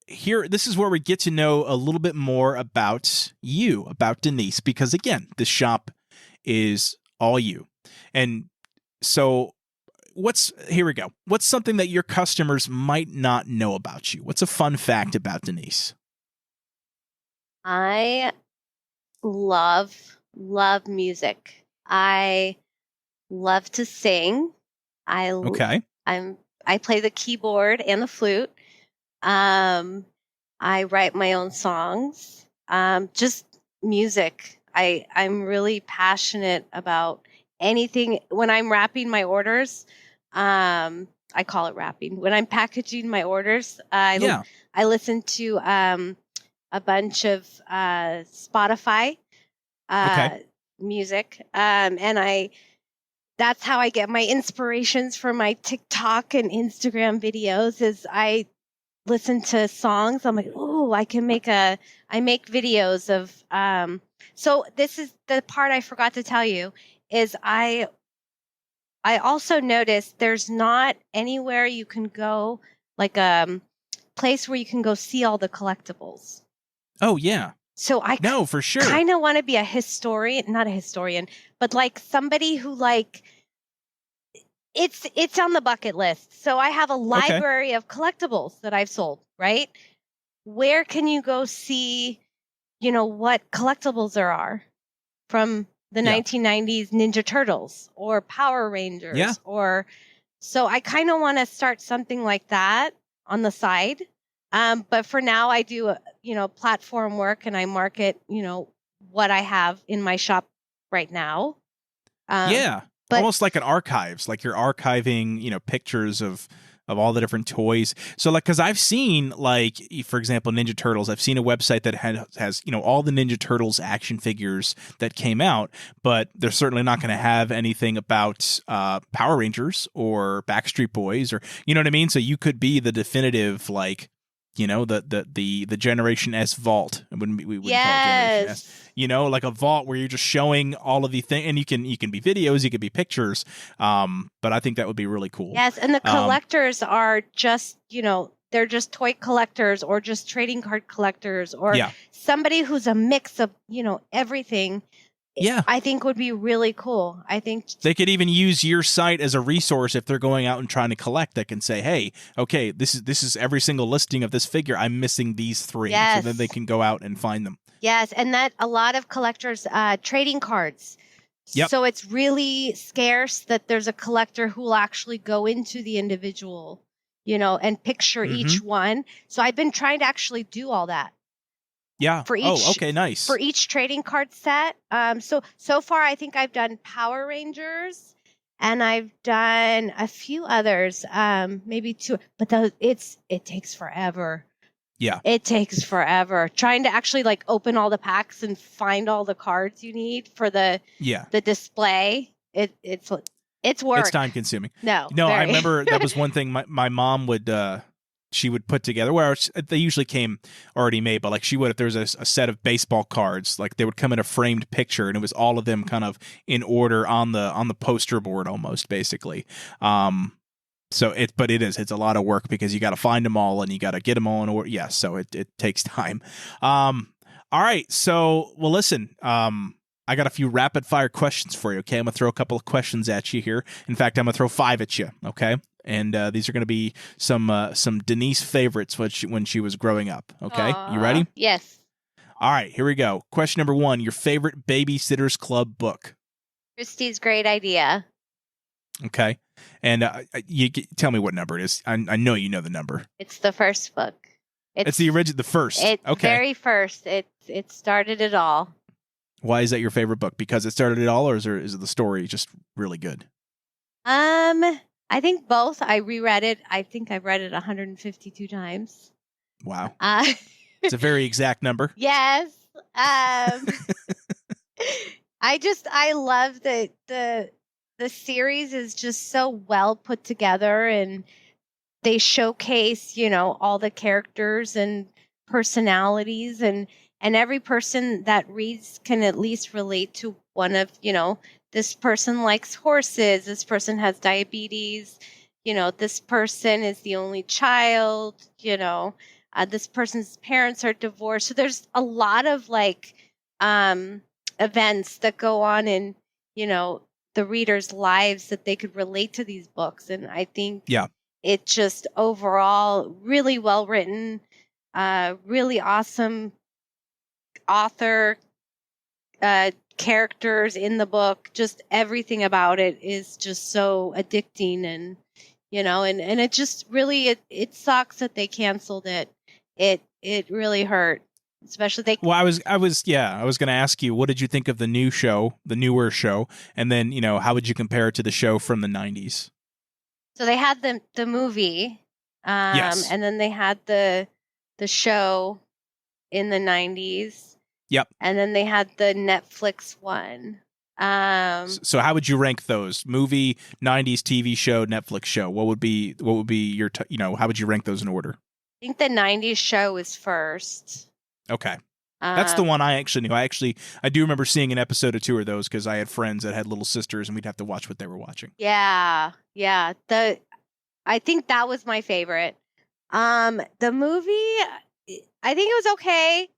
this is where we get to know a little bit more about you, about Deniz, because again, this shop is all you. And so here we go. What's something that your customers might not know about you? What's a fun fact about Deniz?
I love music. I love to sing. I play the keyboard and the flute. I write my own songs. Just music. I'm really passionate about anything. When I'm wrapping my orders, I call it wrapping. When I'm packaging my orders, I listen to a bunch of Spotify music, and that's how I get my inspirations for my TikTok and Instagram videos. Is I listen to songs. I'm like, oh, I make videos of, so this is the part I forgot to tell you is I also noticed there's not anywhere you can go, like a place where you can go see all the collectibles.
Oh yeah.
So
no, for sure.
kind of want to be not a historian, but like somebody who like, it's on the bucket list. So I have a library of collectibles that I've sold, right? Where can you go see, you know, what collectibles there are from the 1990s Ninja Turtles or Power Rangers so I kind of want to start something like that on the side. But for now I do, platform work and I market, what I have in my shop right now.
But almost like an archives, like you're archiving, pictures of all the different toys. So like, cause I've seen like, for example, Ninja Turtles, I've seen a website that has, all the Ninja Turtles action figures that came out, but they're certainly not going to have anything about Power Rangers or Backstreet Boys or, you know what I mean? So you could be the definitive, like, the Generation S vault. We wouldn't call it Generation S. Like a vault where you're just showing all of the things, and you can be videos, you can be pictures. But I think that would be really cool.
Yes, and the collectors are just, they're just toy collectors or just trading card collectors or somebody who's a mix of, everything.
Yeah,
I think would be really cool. I think
they could even use your site as a resource if they're going out and trying to collect. They can say, "Hey, okay, this is every single listing of this figure. I'm missing these 3," so then they can go out and find them.
Yes, and that a lot of collectors trading cards.
Yep.
So it's really scarce that there's a collector who will actually go into the individual, and picture each one. So I've been trying to actually do all that.
Yeah.
For each,
nice.
For each trading card set. So far, I think I've done Power Rangers, and I've done a few others, maybe 2. But it takes forever.
Yeah.
It takes forever trying to actually like open all the packs and find all the cards you need for the display. It's work.
It's time consuming.
No,
I remember that was one thing my mom would she would put together. Where they usually came already made, but like she would, if there was a set of baseball cards, like they would come in a framed picture, and it was all of them kind of in order on the poster board almost, basically. But it's a lot of work because you got to find them all and you got to get them all in order. Yeah, so it takes time. All right, so well, listen. I got a few rapid fire questions for you. Okay, I'm gonna throw a couple of questions at you here. In fact, I'm gonna throw 5 at you. Okay, and these are gonna be some Deniz favorites when she was growing up. Okay, you ready?
Yes.
All right, here we go. Question number 1: your favorite Babysitters Club book?
Christie's Great Idea.
Okay, and you tell me what number it is. I know you know the number.
It's the first book.
It's the original, the first.
It's
okay.
Very first. It started it all.
Why is that your favorite book? Because it started it all, or is it the story just really good?
I think both. I reread it. I think I've read it 152 times.
Wow. It's a very exact number.
Yes. I love that the series is just so well put together, and they showcase, all the characters and personalities, and every person that reads can at least relate to one of, this person likes horses, this person has diabetes, this person is the only child, this person's parents are divorced. So there's a lot of like events that go on in, the readers' lives that they could relate to these books. And I think it just overall really well written, really awesome author, characters in the book, just everything about it is just so addicting, and and it just really it sucks that they canceled it. It really hurt, especially
Well, I was going to ask you, what did you think of the newer show, and then how would you compare it to the show from the 90s?
So they had the movie,
yes,
and then they had the show in the 90s.
Yep.
And then they had the Netflix one.
So how would you rank those? Movie, 90s TV show, Netflix show. What would be your how would you rank those in order?
I think the 90s show is first.
Okay. That's the one I actually knew. I do remember seeing an episode or two of those because I had friends that had little sisters and we'd have to watch what they were watching.
Yeah. Yeah. I think that was my favorite. The movie, I think it was okay.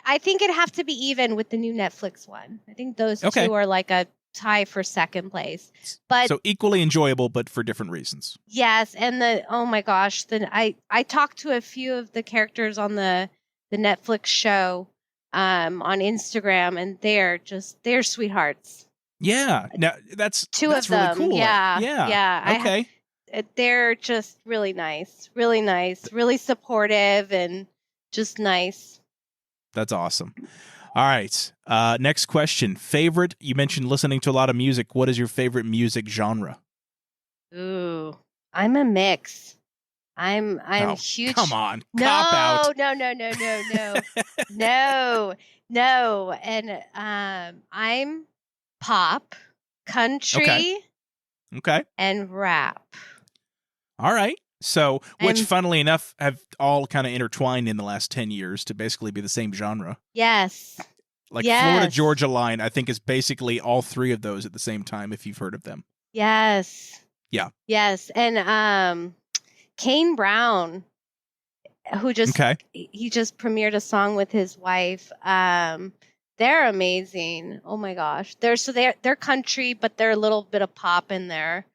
I think it'd have to be even with the new Netflix one. I think those two are like a tie for second place. But
so equally enjoyable, but for different reasons.
Yes, and oh my gosh, I talked to a few of the characters on the Netflix show on Instagram, and they're sweethearts.
Yeah, now that's
of them.
Really cool.
Yeah.
Okay.
They're just really nice, really supportive, and just nice.
That's awesome. All right. Next question. Favorite, you mentioned listening to a lot of music. What is your favorite music genre?
Ooh, I'm a mix. I'm huge.
Come on. Cop out.
No. And I'm pop, country,
okay.
and rap.
All right. So, which, funnily enough, have all kind of intertwined in the last 10 years to basically be the same genre.
Yes.
Like Florida Georgia Line, I think, is basically all three of those at the same time, if you've heard of them.
Yes.
Yeah.
Yes. And Kane Brown, who he just premiered a song with his wife. They're amazing. Oh my gosh. They're country, but they're a little bit of pop in there.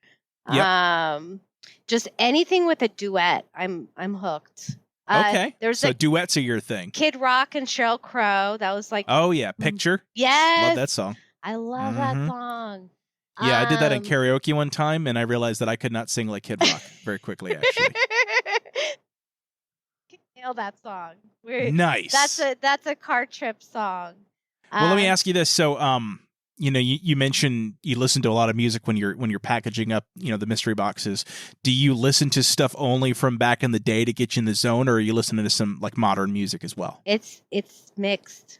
Yep.
Just anything with a duet, I'm hooked.
Okay. So duets are your thing.
Kid Rock and Sheryl Crow. That was like,
oh yeah, Picture.
Yes.
Love that song.
I love that song.
Yeah, I did that in karaoke one time, and I realized that I could not sing like Kid Rock very quickly. Actually,
nail that song.
Nice.
That's a car trip song.
Well, let me ask you this. So, you mentioned you listen to a lot of music when you're packaging up, the mystery boxes. Do you listen to stuff only from back in the day to get you in the zone, or are you listening to some like modern music as well?
It's mixed.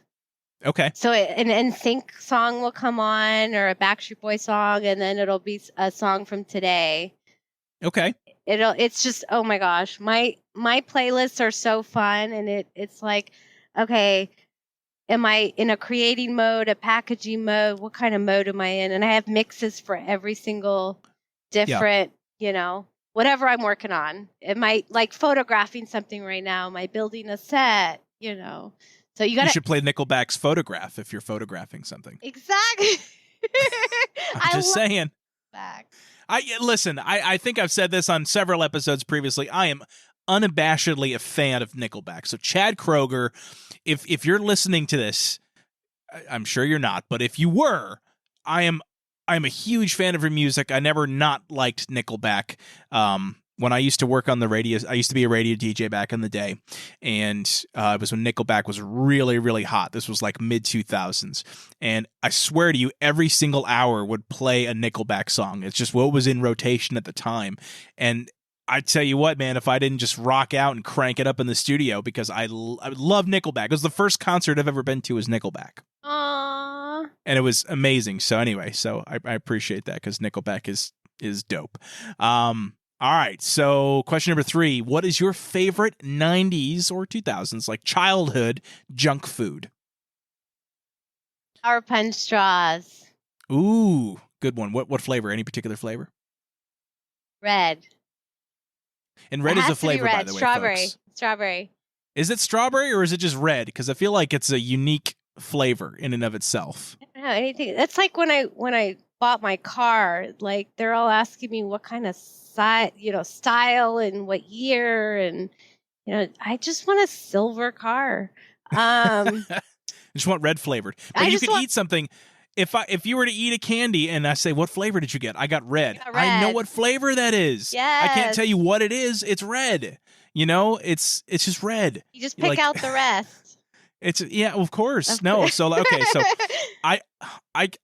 Okay.
So an NSYNC song will come on, or a Backstreet Boy song, and then it'll be a song from today.
Okay.
It's just, oh my gosh, my playlists are so fun, and it's like, okay, am I in a creating mode, a packaging mode? What kind of mode am I in? And I have mixes for every single different, whatever I'm working on. Am I like photographing something right now? Am I building a set? So you
should play Nickelback's Photograph if you're photographing something.
Exactly.
I'm just saying.
Back.
Listen, I think I've said this on several episodes previously. I am unabashedly a fan of Nickelback. So Chad Kroger, if you're listening to this, I'm sure you're not, but if you were, I'm a huge fan of your music. I never not liked Nickelback. When I used to work on the radio, I used to be a radio DJ back in the day, and it was when Nickelback was really, really hot. This was like mid-2000s, and I swear to you, every single hour would play a Nickelback song. It's just what was in rotation at the time, and I tell you what, man, if I didn't just rock out and crank it up in the studio, because I love Nickelback. It was the first concert I've ever been to was Nickelback.
Aww.
And it was amazing. So anyway, I appreciate that, because Nickelback is dope. All right, so question number 3. What is your favorite 90s or 2000s, like childhood, junk food?
Sour Punch straws.
Ooh, good one. What flavor? Any particular flavor?
Red.
And red is a flavor, by the way, folks.
Strawberry.
Is it strawberry or is it just red? Because I feel like it's a unique flavor in and of itself.
I don't know anything. That's like when I bought my car. Like they're all asking me what kind of style and what year, and I just want a silver car.
I just want red flavored. But you could eat something. If you were to eat a candy and I say, what flavor did you get? I got red. I know what flavor that is.
Yes.
I can't tell you what it is. It's red. It's just red.
You just pick out the rest.
It's of course. No. So okay. So I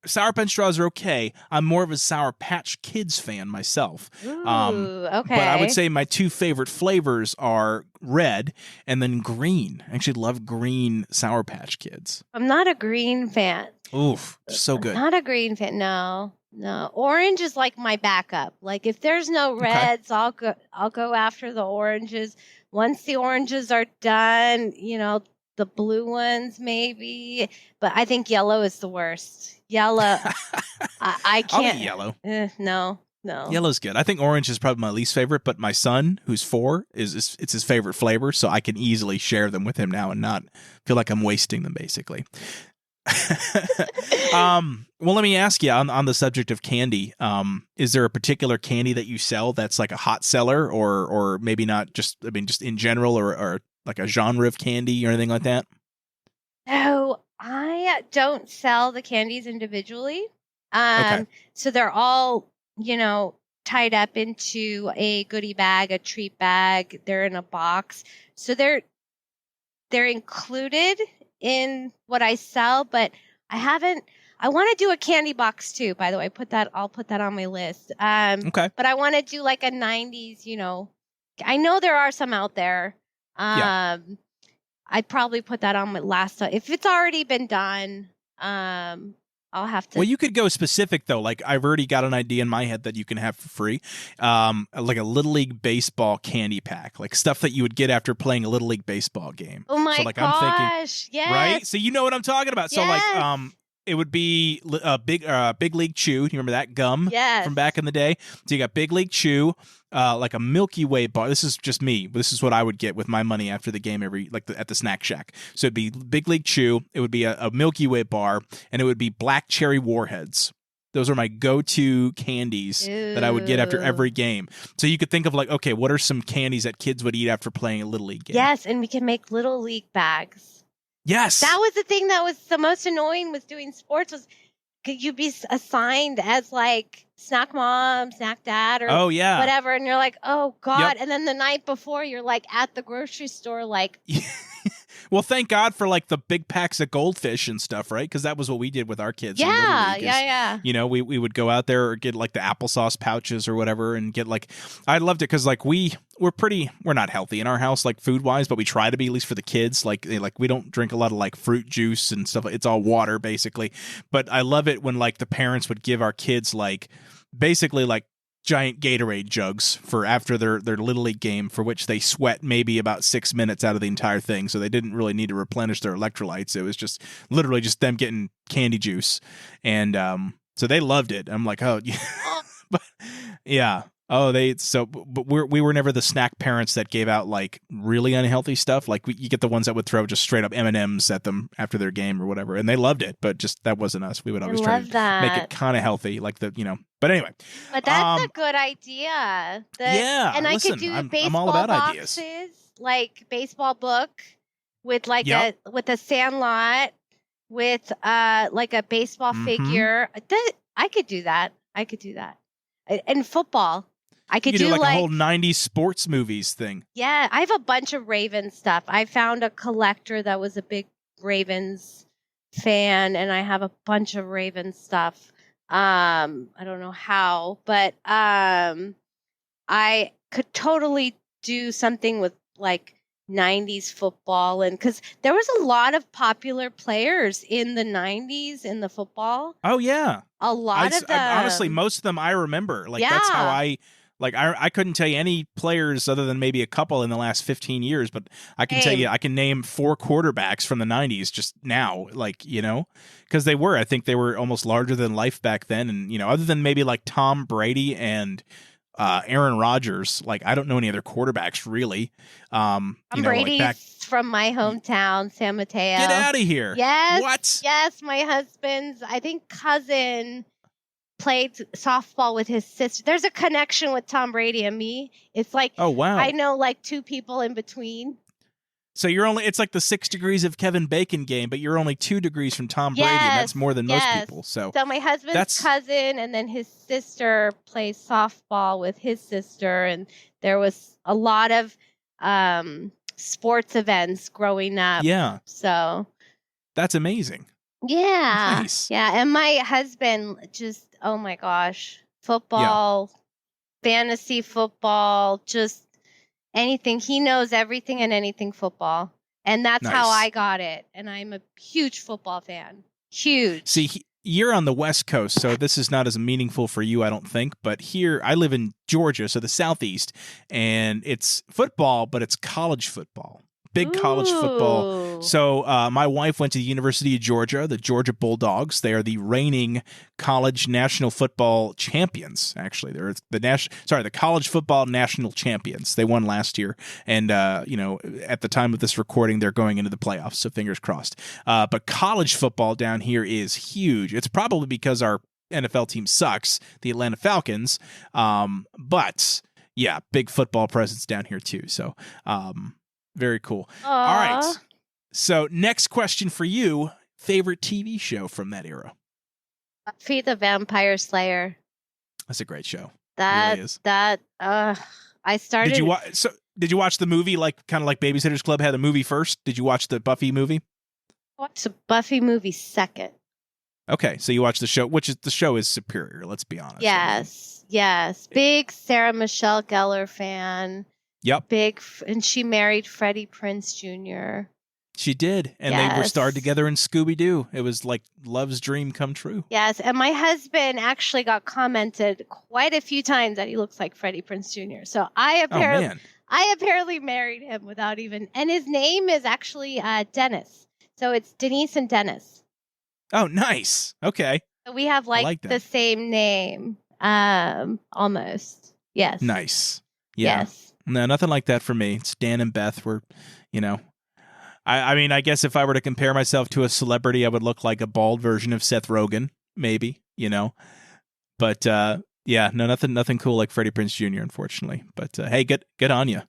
Sour Punch straws are okay. I'm more of a Sour Patch Kids fan myself.
Ooh, okay.
But I would say my 2 favorite flavors are red and then green. I actually love green Sour Patch Kids.
I'm not a green fan.
Oof, so good.
I'm not a green fan. No. Orange is like my backup. Like if there's no reds, okay. I'll go after the oranges. Once the oranges are done, the blue ones maybe, but I think yellow is the worst. Yellow, I can't.
I'll eat yellow.
No.
Yellow's good. I think orange is probably my least favorite, but my son, who's 4, it's his favorite flavor, so I can easily share them with him now and not feel like I'm wasting them, basically. Well, let me ask you on the subject of candy. Is there a particular candy that you sell that's like a hot seller, or maybe not? Just in general, or like a genre of candy or anything like that?
No, I don't sell the candies individually.
Okay.
So they're all, tied up into a goodie bag, a treat bag. They're in a box. So they're included in what I sell, but I want to do a candy box too, by the way. I'll put that on my list.
Okay.
But I want to do like a 90s, I know there are some out there. I'd probably put that on my last. If it's already been done, I'll have to.
Well, you could go specific though. Like I've already got an idea in my head that you can have for free, like a Little League baseball candy pack, like stuff that you would get after playing a Little League baseball game.
Oh my gosh!
I'm thinking,
yes.
Right? So you know what I'm talking about.
Yes.
So like, it would be Big League Chew. You remember that gum from back in the day? So you got Big League Chew, like a Milky Way bar. This is just me. This is what I would get with my money after the game at the Snack Shack. So it'd be Big League Chew. It would be a Milky Way bar, and it would be Black Cherry Warheads. Those are my go-to candies that I would get after every game. So you could think of like, okay, what are some candies that kids would eat after playing a Little League game?
Yes, and we can make Little League bags.
Yes.
That was the thing that was the most annoying with doing sports was could you be assigned as like snack mom, snack dad, or whatever. And you're like, oh God. Yep. And then the night before you're like at the grocery store, like,
Well, thank God for like the big packs of goldfish and stuff, right? Because that was what we did with our kids. In Little League
Yeah.
You know, we would go out there or get like the applesauce pouches or whatever, and get like, I loved it because like we're not healthy in our house like food wise, but we try to be, at least for the kids. Like we don't drink a lot of like fruit juice and stuff. It's all water basically. But I love it when like the parents would give our kids like basically like giant Gatorade jugs for after their Little League game, for which they sweat maybe about 6 minutes out of the entire thing. So they didn't really need to replenish their electrolytes. It was just literally just them getting candy juice. And so they loved it. I'm like, oh, yeah. But yeah. Oh, but we were never the snack parents that gave out like really unhealthy stuff. Like you get the ones that would throw just straight up M&Ms at them after their game or whatever, and they loved it. But just that wasn't us. We would always try to make it kind of healthy, like But anyway,
but that's a good idea. And I could do baseball
I'm all about
boxes,
ideas.
like baseball book with like a sandlot with like a baseball figure. I could do that. And football. I could do
like a whole 90s sports movies thing.
Yeah, I have a bunch of Ravens stuff. I found a collector that was a big Ravens fan, and I have a bunch of Ravens stuff. I don't know how, but I could totally do something with like 90s football, and because there was a lot of popular players in the 90s in the football.
Oh yeah,
a lot of them.
Honestly, most of them I remember. Like that's how I couldn't tell you any players other than maybe a couple in the last 15 years, but I can tell you, I can name 4 quarterbacks from the 90s just now, like, because I think they were almost larger than life back then. And, other than maybe like Tom Brady and Aaron Rodgers, like I don't know any other quarterbacks really.
Tom Brady's from my hometown, San Mateo.
Get out of here.
Yes.
What?
Yes, my husband's, I think, cousin played softball with his sister. There's a connection with Tom Brady and me. It's like,
oh wow,
I know like 2 people in between.
So it's like the 6 degrees of Kevin Bacon game, but you're only 2 degrees from Tom Brady, and that's more than most people. So
my husband's cousin, and then his sister plays softball with his sister, and there was a lot of sports events growing up.
Yeah.
So
that's amazing.
Yeah.
Nice.
Yeah. And my husband just, oh my gosh, football, fantasy football, just anything. He knows everything and anything football. And that's how I got it. And I'm a huge football fan. Huge.
See, you're on the West Coast, so this is not as meaningful for you, I don't think. But here, I live in Georgia, so the Southeast, and it's football, but it's college football. Big college football. So my wife went to the University of Georgia, the Georgia Bulldogs. They are the reigning college national football champions. Actually, they're the college football national champions. They won last year, and at the time of this recording, they're going into the playoffs. So fingers crossed. But college football down here is huge. It's probably because our NFL team sucks, the Atlanta Falcons. But yeah, big football presence down here too. So. Very cool.
Aww.
All right. So next question for you, favorite TV show from that era?
Buffy the Vampire Slayer.
That's a great show.
I started.
Did you watch the movie, like kind of like Babysitter's Club had a movie first? Did you watch the Buffy movie?
I watched the Buffy movie second.
Okay, so you watched the show, the show is superior, let's be honest.
Yes. Big Sarah Michelle Gellar fan.
Yep.
And she married Freddie Prinze Jr.
She did. And they were starred together in Scooby-Doo. It was like love's dream come true.
Yes. And my husband actually got commented quite a few times that he looks like Freddie Prinze Jr. So I apparently married him without even, and his name is actually Deniz. So it's Deniz and Deniz.
Oh, nice. Okay.
So we have like the same name. Almost. Yes.
Nice. Yeah.
Yes.
No, nothing like that for me. It's Dan and Beth. I mean, I guess if I were to compare myself to a celebrity, I would look like a bald version of Seth Rogen, maybe, But yeah, no, nothing cool like Freddie Prinze Jr., unfortunately. But hey, good on you.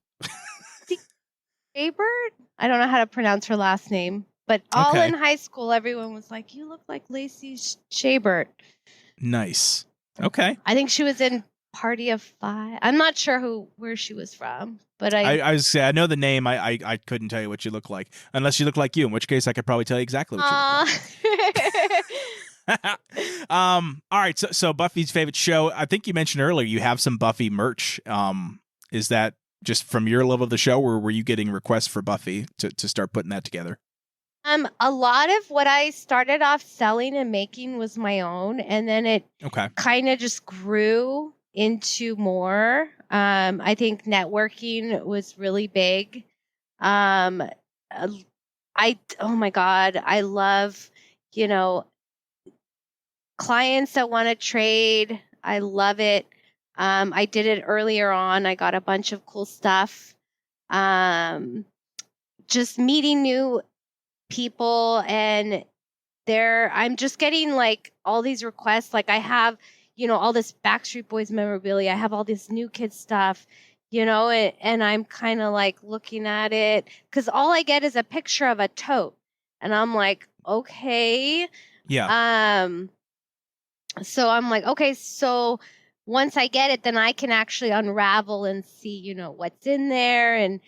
Shaybert? I don't know how to pronounce her last name, but in high school, everyone was like, "You look like Lacey Shaybert."
Nice. Okay.
I think she was in Party of Five. I'm not sure where she was from, but
I know the name. I couldn't tell you what you look like unless you look like you, in which case I could probably tell you exactly what you look like. All right. So Buffy's favorite show. I think you mentioned earlier you have some Buffy merch. Is that just from your love of the show, or were you getting requests for Buffy to start putting that together?
A lot of what I started off selling and making was my own, and then it kind of just grew into more. I think networking was really big. Oh my God, I love, clients that want to trade. I love it. I did it earlier on. I got a bunch of cool stuff. Just meeting new people, and I'm just getting like all these requests. Like I have, all this Backstreet Boys memorabilia. I have all this New Kids stuff, and I'm kind of like looking at it because all I get is a picture of a tote, and I'm like, okay,
yeah.
So I'm like, okay, so once I get it, then I can actually unravel and see, what's in there, and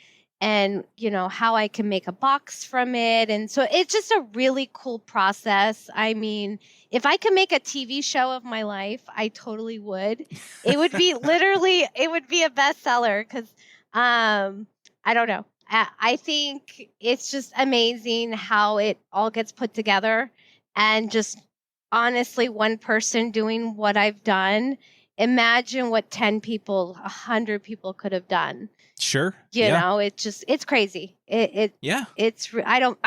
how I can make a box from it. And so it's just a really cool process. I mean, if I could make a TV show of my life, I totally would. It would be it would be a bestseller because I don't know. I think it's just amazing how it all gets put together, and just honestly, one person doing what I've done. Imagine what 10 people, 100 people could have done.
Sure.
It's crazy. I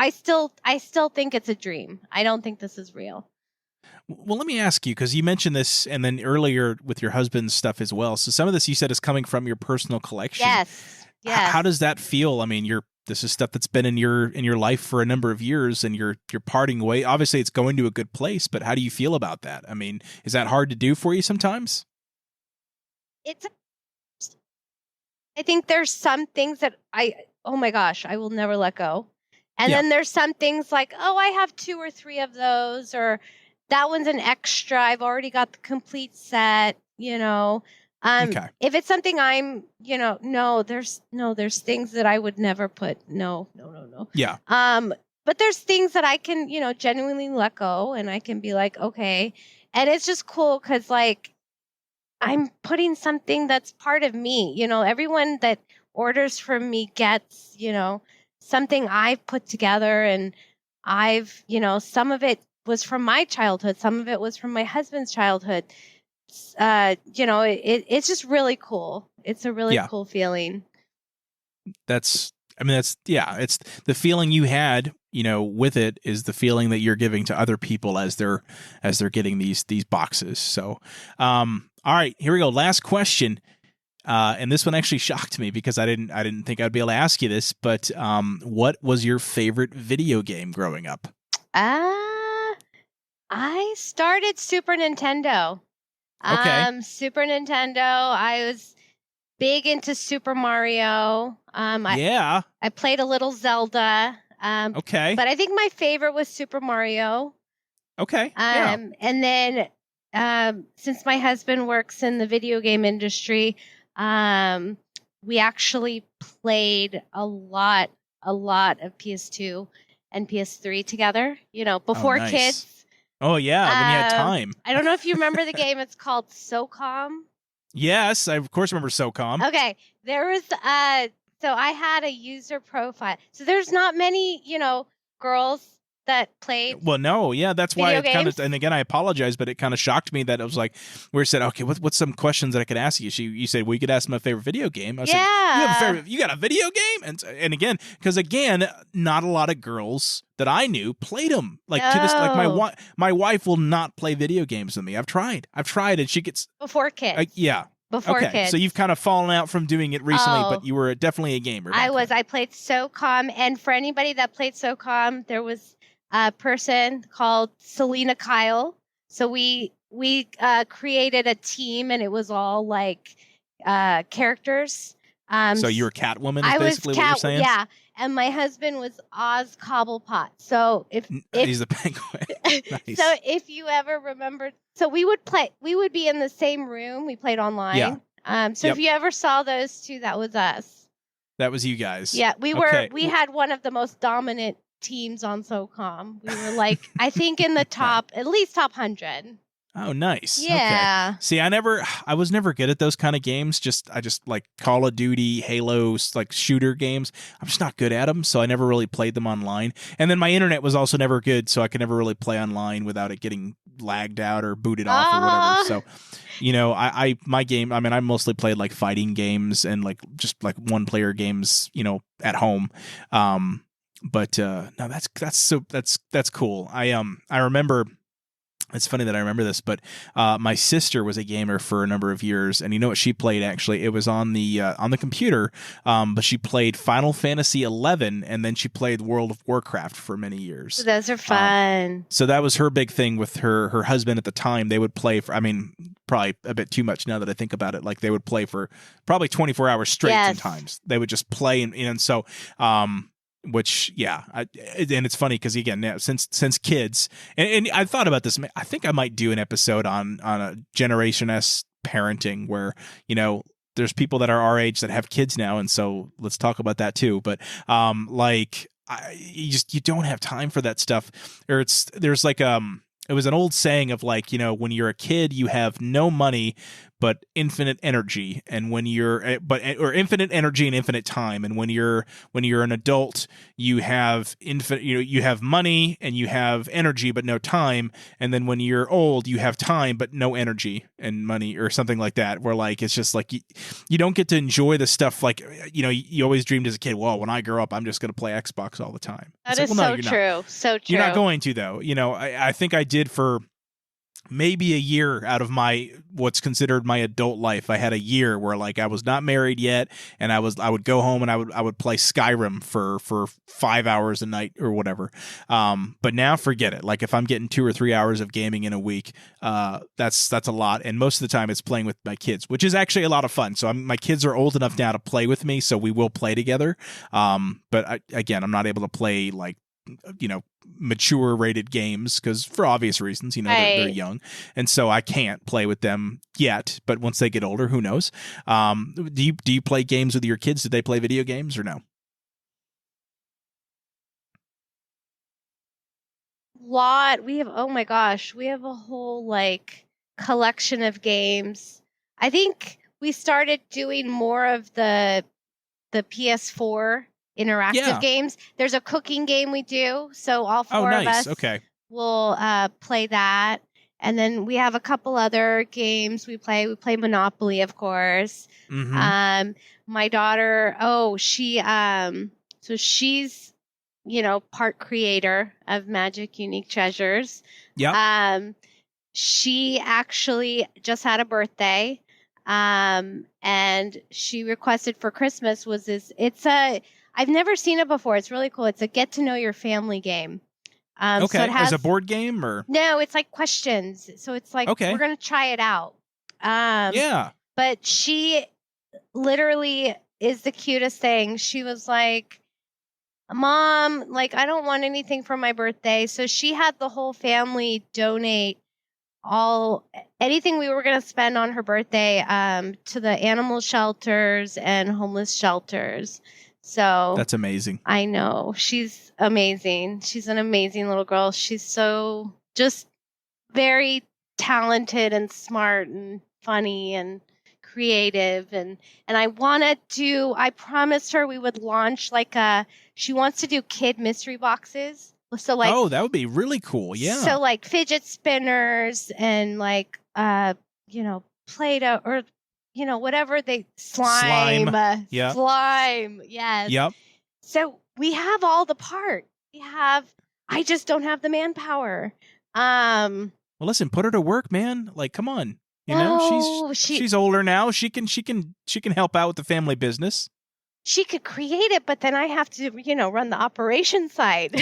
still think it's a dream. I don't think this is real.
Well, let me ask you, because you mentioned this, and then earlier with your husband's stuff as well. So some of this you said is coming from your personal collection.
Yes.
How does that feel? I mean, this is stuff that's been in your life for a number of years, and you're parting away. Obviously, it's going to a good place, but how do you feel about that? I mean, is that hard to do for you sometimes?
I think there's some things that oh my gosh, I will never let go. And then there's some things like, oh, I have 2 or 3 of those, or that one's an extra. I've already got the complete set, If it's something I'm, there's things that I would never put. No.
Yeah.
But there's things that I can, genuinely let go, and I can be like, okay. And it's just cool because like, I'm putting something that's part of me. Everyone that orders from me gets, something I've put together, and I've, some of it was from my childhood. Some of it was from my husband's childhood. It's just really cool. It's a really cool feeling.
It's the feeling you had, with it is the feeling that you're giving to other people as they're getting these boxes. So, all right, here we go. Last question. And this one actually shocked me because I didn't think I'd be able to ask you this, but what was your favorite video game growing up?
I started Super Nintendo.
Okay.
Super Nintendo. I was big into Super Mario. I played a little Zelda.
Okay.
But I think my favorite was Super Mario.
Okay.
And then since my husband works in the video game industry, we actually played a lot of PS2 and PS3 together, before kids.
Oh, yeah, when you had time.
I don't know if you remember the game. It's called SOCOM.
Yes, I of course remember SOCOM.
Okay, there was so I had a user profile. So there's not many, girls that played.
Well, no, yeah, that's why it kind of. And again, I apologize, but it kind of shocked me that it was like we said, okay, what's some questions that I could ask you? You said, well, you could ask my favorite video game. I was like, you got a video game, and again, because not a lot of girls that I knew played them. Like to this, like my wife will not play video games with me. I've tried, and she gets
before kids. Before kids.
So you've kind of fallen out from doing it recently, but you were definitely a gamer.
I played SOCOM, and for anybody that played SOCOM, there was a person called Selena Kyle. So we created a team, and it was all like characters.
So you were Catwoman, is basically what you're saying?
Yeah. and my husband was Oz Cobblepot. So if
he's the penguin. Nice.
So if you ever remember, so we would be in the same room. We played online.
Yeah.
So if you ever saw those two, that was us.
That was you guys.
Yeah, we were. We had one of the most dominant teams on SOCOM. We were like, I think in the top, at least top 100.
Oh, nice.
Yeah.
Okay. See, I was never good at those kind of games. I just like Call of Duty, Halo, like shooter games. I'm just not good at them, so I never really played them online. And then my internet was also never good, so I could never really play online without it getting lagged out or booted off or whatever. So, you know, I mostly played like fighting games and like just like one player games, you know, at home. But no, that's cool. I remember. It's funny that I remember this, but my sister was a gamer for a number of years, and you know what she played? Actually, it was on the computer, but she played Final Fantasy XI, and then she played World of Warcraft for many years.
Those are fun.
So that was her big thing with her husband at the time. They would play for, I mean, probably a bit too much now that I think about it. Like they would play for probably 24 hours straight. Yes. Sometimes they would just play, and so. Which, yeah, and it's funny because again, since kids, and I thought about this. I think I might do an episode on a Generation S parenting where, you know, there's people that are our age that have kids now, and so let's talk about that too. But you don't have time for that stuff. Or there's like it was an old saying of like, you know, when you're a kid, you have no money but infinite energy, and when you're or infinite energy and infinite time, and when you're an adult, you have you have money and you have energy but no time, and then when you're old, you have time but no energy and money, or something like that, where like it's just like you don't get to enjoy the stuff. Like, you know, you always dreamed as a kid, well, when I grow up, I'm just going to play Xbox all the time.
That is so true. So true.
You're not going to, though. You know, I think I did for maybe a year out of my what's considered my adult life. I had a year where like I was not married yet, and I would go home and I would play Skyrim for 5 hours a night or whatever. But now forget it. Like if I'm getting 2 or 3 hours of gaming in a week, that's a lot. And most of the time it's playing with my kids, which is actually a lot of fun. So my kids are old enough now to play with me, so we will play together. But I'm not able to play like, you know, mature rated games because for obvious reasons, you know, they're young, and so I can't play with them yet. But once they get older, who knows? Do you play games with your kids? Did they play video games or no?
We have, oh my gosh, we have a whole like collection of games. I think we started doing more of the PS4 interactive games. There's a cooking game we do, so all four of us will play that. And then we have a couple other games we play. We play Monopoly, of course. Mm-hmm. My daughter, so she's, you know, part creator of Magic Unique Treasures. Yeah. She actually just had a birthday, and she requested for Christmas I've never seen it before. It's really cool. It's a get to know your family game. So it has,
as a board game, or
no? It's like questions. So it's like we're gonna try it out. But she literally is the cutest thing. She was like, "Mom, like I don't want anything for my birthday." So she had the whole family donate anything we were gonna spend on her birthday to the animal shelters and homeless shelters. So
that's amazing.
I know. She's amazing. She's an amazing little girl. She's so just very talented and smart and funny and creative. And I promised her we would launch she wants to do kid mystery boxes. So like,
oh, that would be really cool. Yeah.
So like fidget spinners and like, you know, Play-Doh or, you know, whatever slime. Slime. Yes. Yep. So we have all the part. I just don't have the manpower.
Well, listen, put her to work, man. Like, come on. You know, she's older now. She can help out with the family business.
She could create it, but then I have to, you know, run the operation side.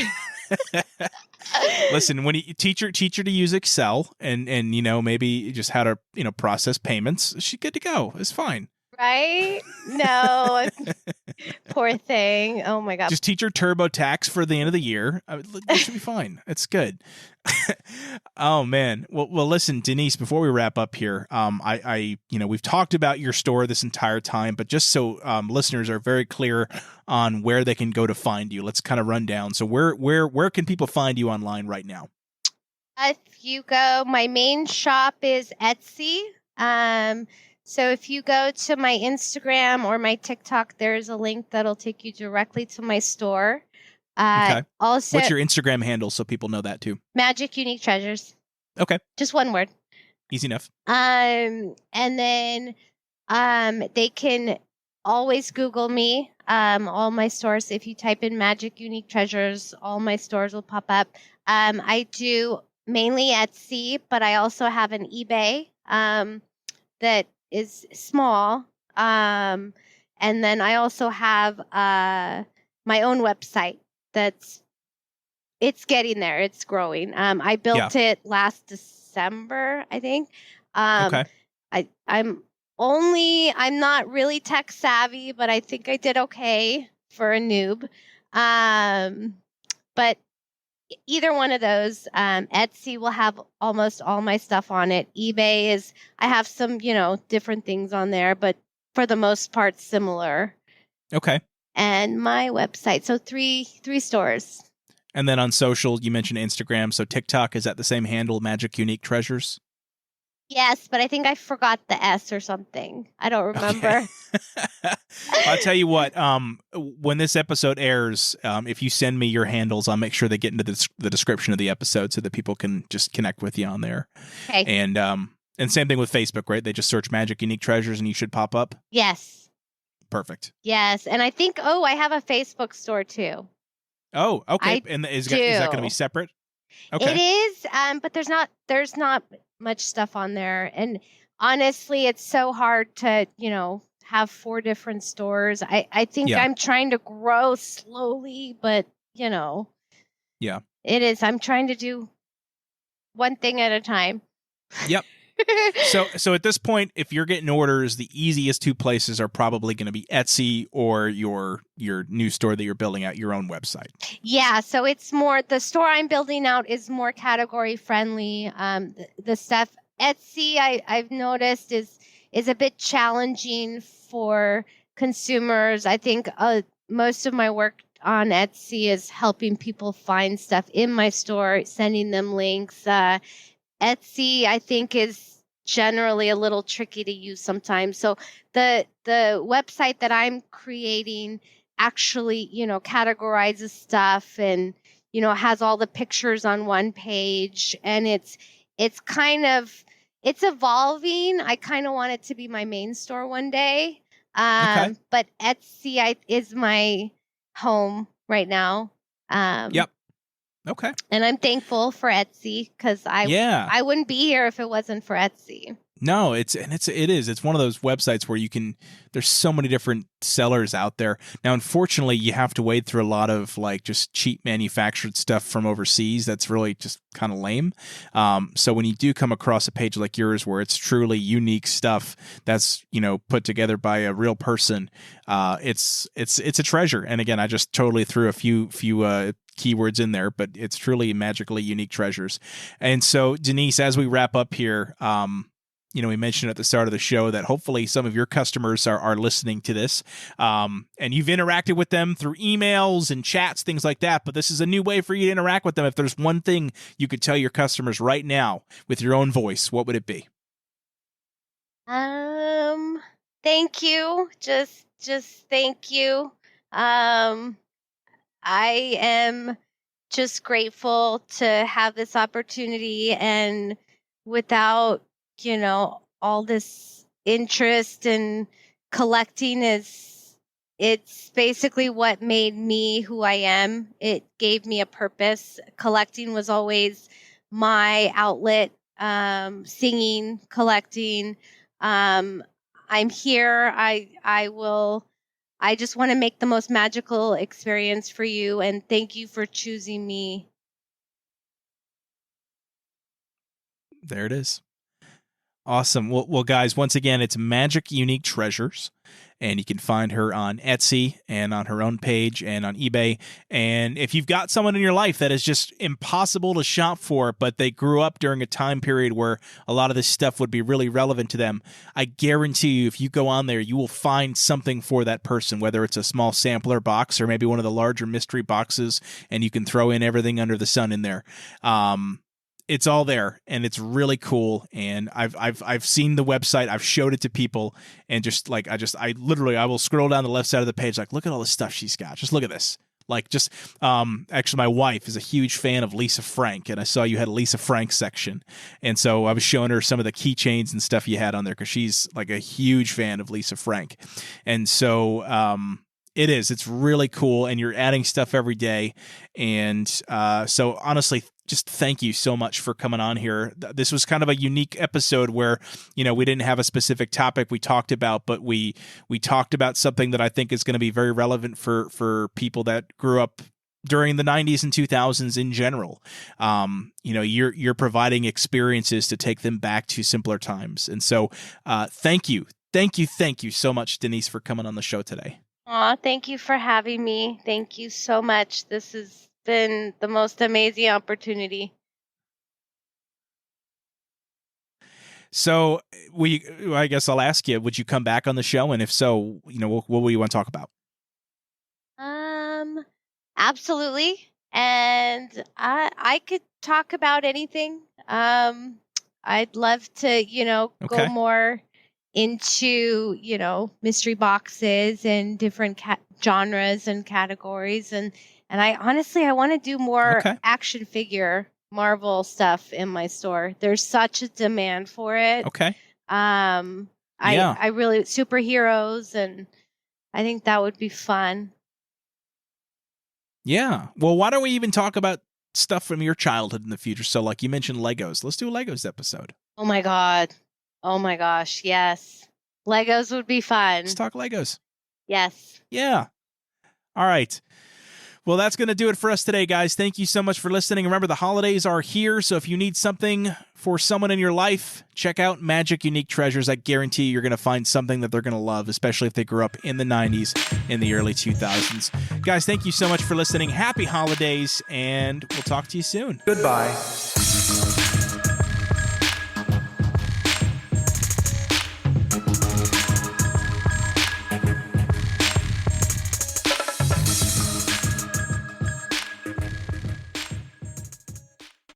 Listen, when you teach her to use Excel and you know, maybe just how to, you know, process payments, she's good to go. It's fine.
Right? No, poor thing. Oh my God.
Just teach her TurboTax for the end of the year. It should be fine. It's good. Oh man. Well, listen, Deniz, before we wrap up here, we've talked about your store this entire time, but just so listeners are very clear on where they can go to find you, let's kind of run down. So where can people find you online right now?
If you go, my main shop is Etsy. So if you go to my Instagram or my TikTok, there's a link that'll take you directly to my store.
Okay.
Also,
what's your Instagram handle so people know that too?
Magic Unique Treasures.
Okay.
Just one word.
Easy enough.
And then they can always Google me. All my stores, if you type in Magic Unique Treasures, all my stores will pop up. I do mainly Etsy, but I also have an eBay that is small. And then I also have my own website it's getting there. It's growing. I built it last December, I think.
Okay.
I'm not really tech savvy, but I think I did okay for a noob. But either one of those, Etsy will have almost all my stuff on it. eBay I have some, different things on there, but for the most part, similar.
Okay.
And my website. So three stores.
And then on social, you mentioned Instagram. So TikTok, is that the same handle, Magic Unique Treasures?
Yes, but I think I forgot the S or something. I don't remember.
Okay. I'll tell you what, when this episode airs, if you send me your handles, I'll make sure they get into the description of the episode so that people can just connect with you on there.
Okay.
And same thing with Facebook, right? They just search Magic Unique Treasures and you should pop up?
Yes.
Perfect.
Yes. And I think, I have a Facebook store too.
Oh, okay. And is that going to be separate? Okay.
It is, but there's not much stuff on there. And honestly, it's so hard to, have 4 different stores. I think I'm trying to grow slowly, but,
Yeah.
It is. I'm trying to do one thing at a time.
Yep. So at this point, if you're getting orders, the easiest 2 places are probably going to be Etsy or your new store that you're building out, your own website.
Yeah, so it's more, the store I'm building out is more category friendly. The stuff Etsy I've noticed is a bit challenging for consumers. I think most of my work on Etsy is helping people find stuff in my store, sending them links. Etsy, I think, is generally a little tricky to use sometimes. So the website that I'm creating actually, categorizes stuff and, has all the pictures on one page. And it's evolving. I kind of want it to be my main store one day.
Okay.
But Etsy is my home right now.
Yep. Okay.
And I'm thankful for Etsy because I wouldn't be here if it wasn't for Etsy.
No, it's one of those websites where there's so many different sellers out there. Now, unfortunately, you have to wade through a lot of like just cheap manufactured stuff from overseas. That's really just kind of lame. So when you do come across a page like yours where it's truly unique stuff that's, put together by a real person, it's a treasure. And again, I just totally threw a few keywords in there, but it's truly magically unique treasures. And so, Deniz, as we wrap up here, we mentioned at the start of the show that hopefully some of your customers are listening to this, and you've interacted with them through emails and chats, things like that. But this is a new way for you to interact with them. If there's one thing you could tell your customers right now with your own voice, what would it be?
Thank you. Just thank you. I am just grateful to have this opportunity, and without all this interest in collecting it's basically what made me who I am. It gave me a purpose. Collecting was always my outlet. Singing, collecting. I'm here. I just want to make the most magical experience for you, and thank you for choosing me.
There it is. Awesome. Well, guys, once again, it's Magic Unique Treasures. And you can find her on Etsy and on her own page and on eBay. And if you've got someone in your life that is just impossible to shop for, but they grew up during a time period where a lot of this stuff would be really relevant to them, I guarantee you, if you go on there, you will find something for that person, whether it's a small sampler box or maybe one of the larger mystery boxes, and you can throw in everything under the sun in there. It's all there, and it's really cool. And I've seen the website. I've showed it to people, and I will scroll down the left side of the page, like, look at all the stuff she's got. Just look at this. Actually, my wife is a huge fan of Lisa Frank, and I saw you had a Lisa Frank section, and so I was showing her some of the keychains and stuff you had on there because she's like a huge fan of Lisa Frank, and so it's really cool, and you're adding stuff every day, and so honestly, just thank you so much for coming on here. This was kind of a unique episode where, we didn't have a specific topic we talked about, but we talked about something that I think is going to be very relevant for people that grew up during the 90s and 2000s in general. You're providing experiences to take them back to simpler times. And so thank you so much, Deniz, for coming on the show today.
Aw, thank you for having me. Thank you so much. This has been the most amazing opportunity.
So I guess I'll ask you, would you come back on the show? And if so, what would you want to talk about?
Absolutely. And I could talk about anything. I'd love to, go more into, mystery boxes and different genres and categories. And I want to do more action figure Marvel stuff in my store. There's such a demand for it.
Okay.
I really superheroes, and I think that would be fun.
Yeah. Well, why don't we even talk about stuff from your childhood in the future? So like you mentioned Legos. Let's do a Legos episode.
Oh my God. Oh my gosh. Yes. Legos would be fun.
Let's talk Legos.
Yes.
Yeah. All right. Well, that's going to do it for us today, guys. Thank you so much for listening. Remember, the holidays are here, so if you need something for someone in your life, check out Magic Unique Treasures. I guarantee you're going to find something that they're going to love, especially if they grew up in the 90s, in the early 2000s. Guys, thank you so much for listening. Happy holidays, and we'll talk to you soon.
Goodbye.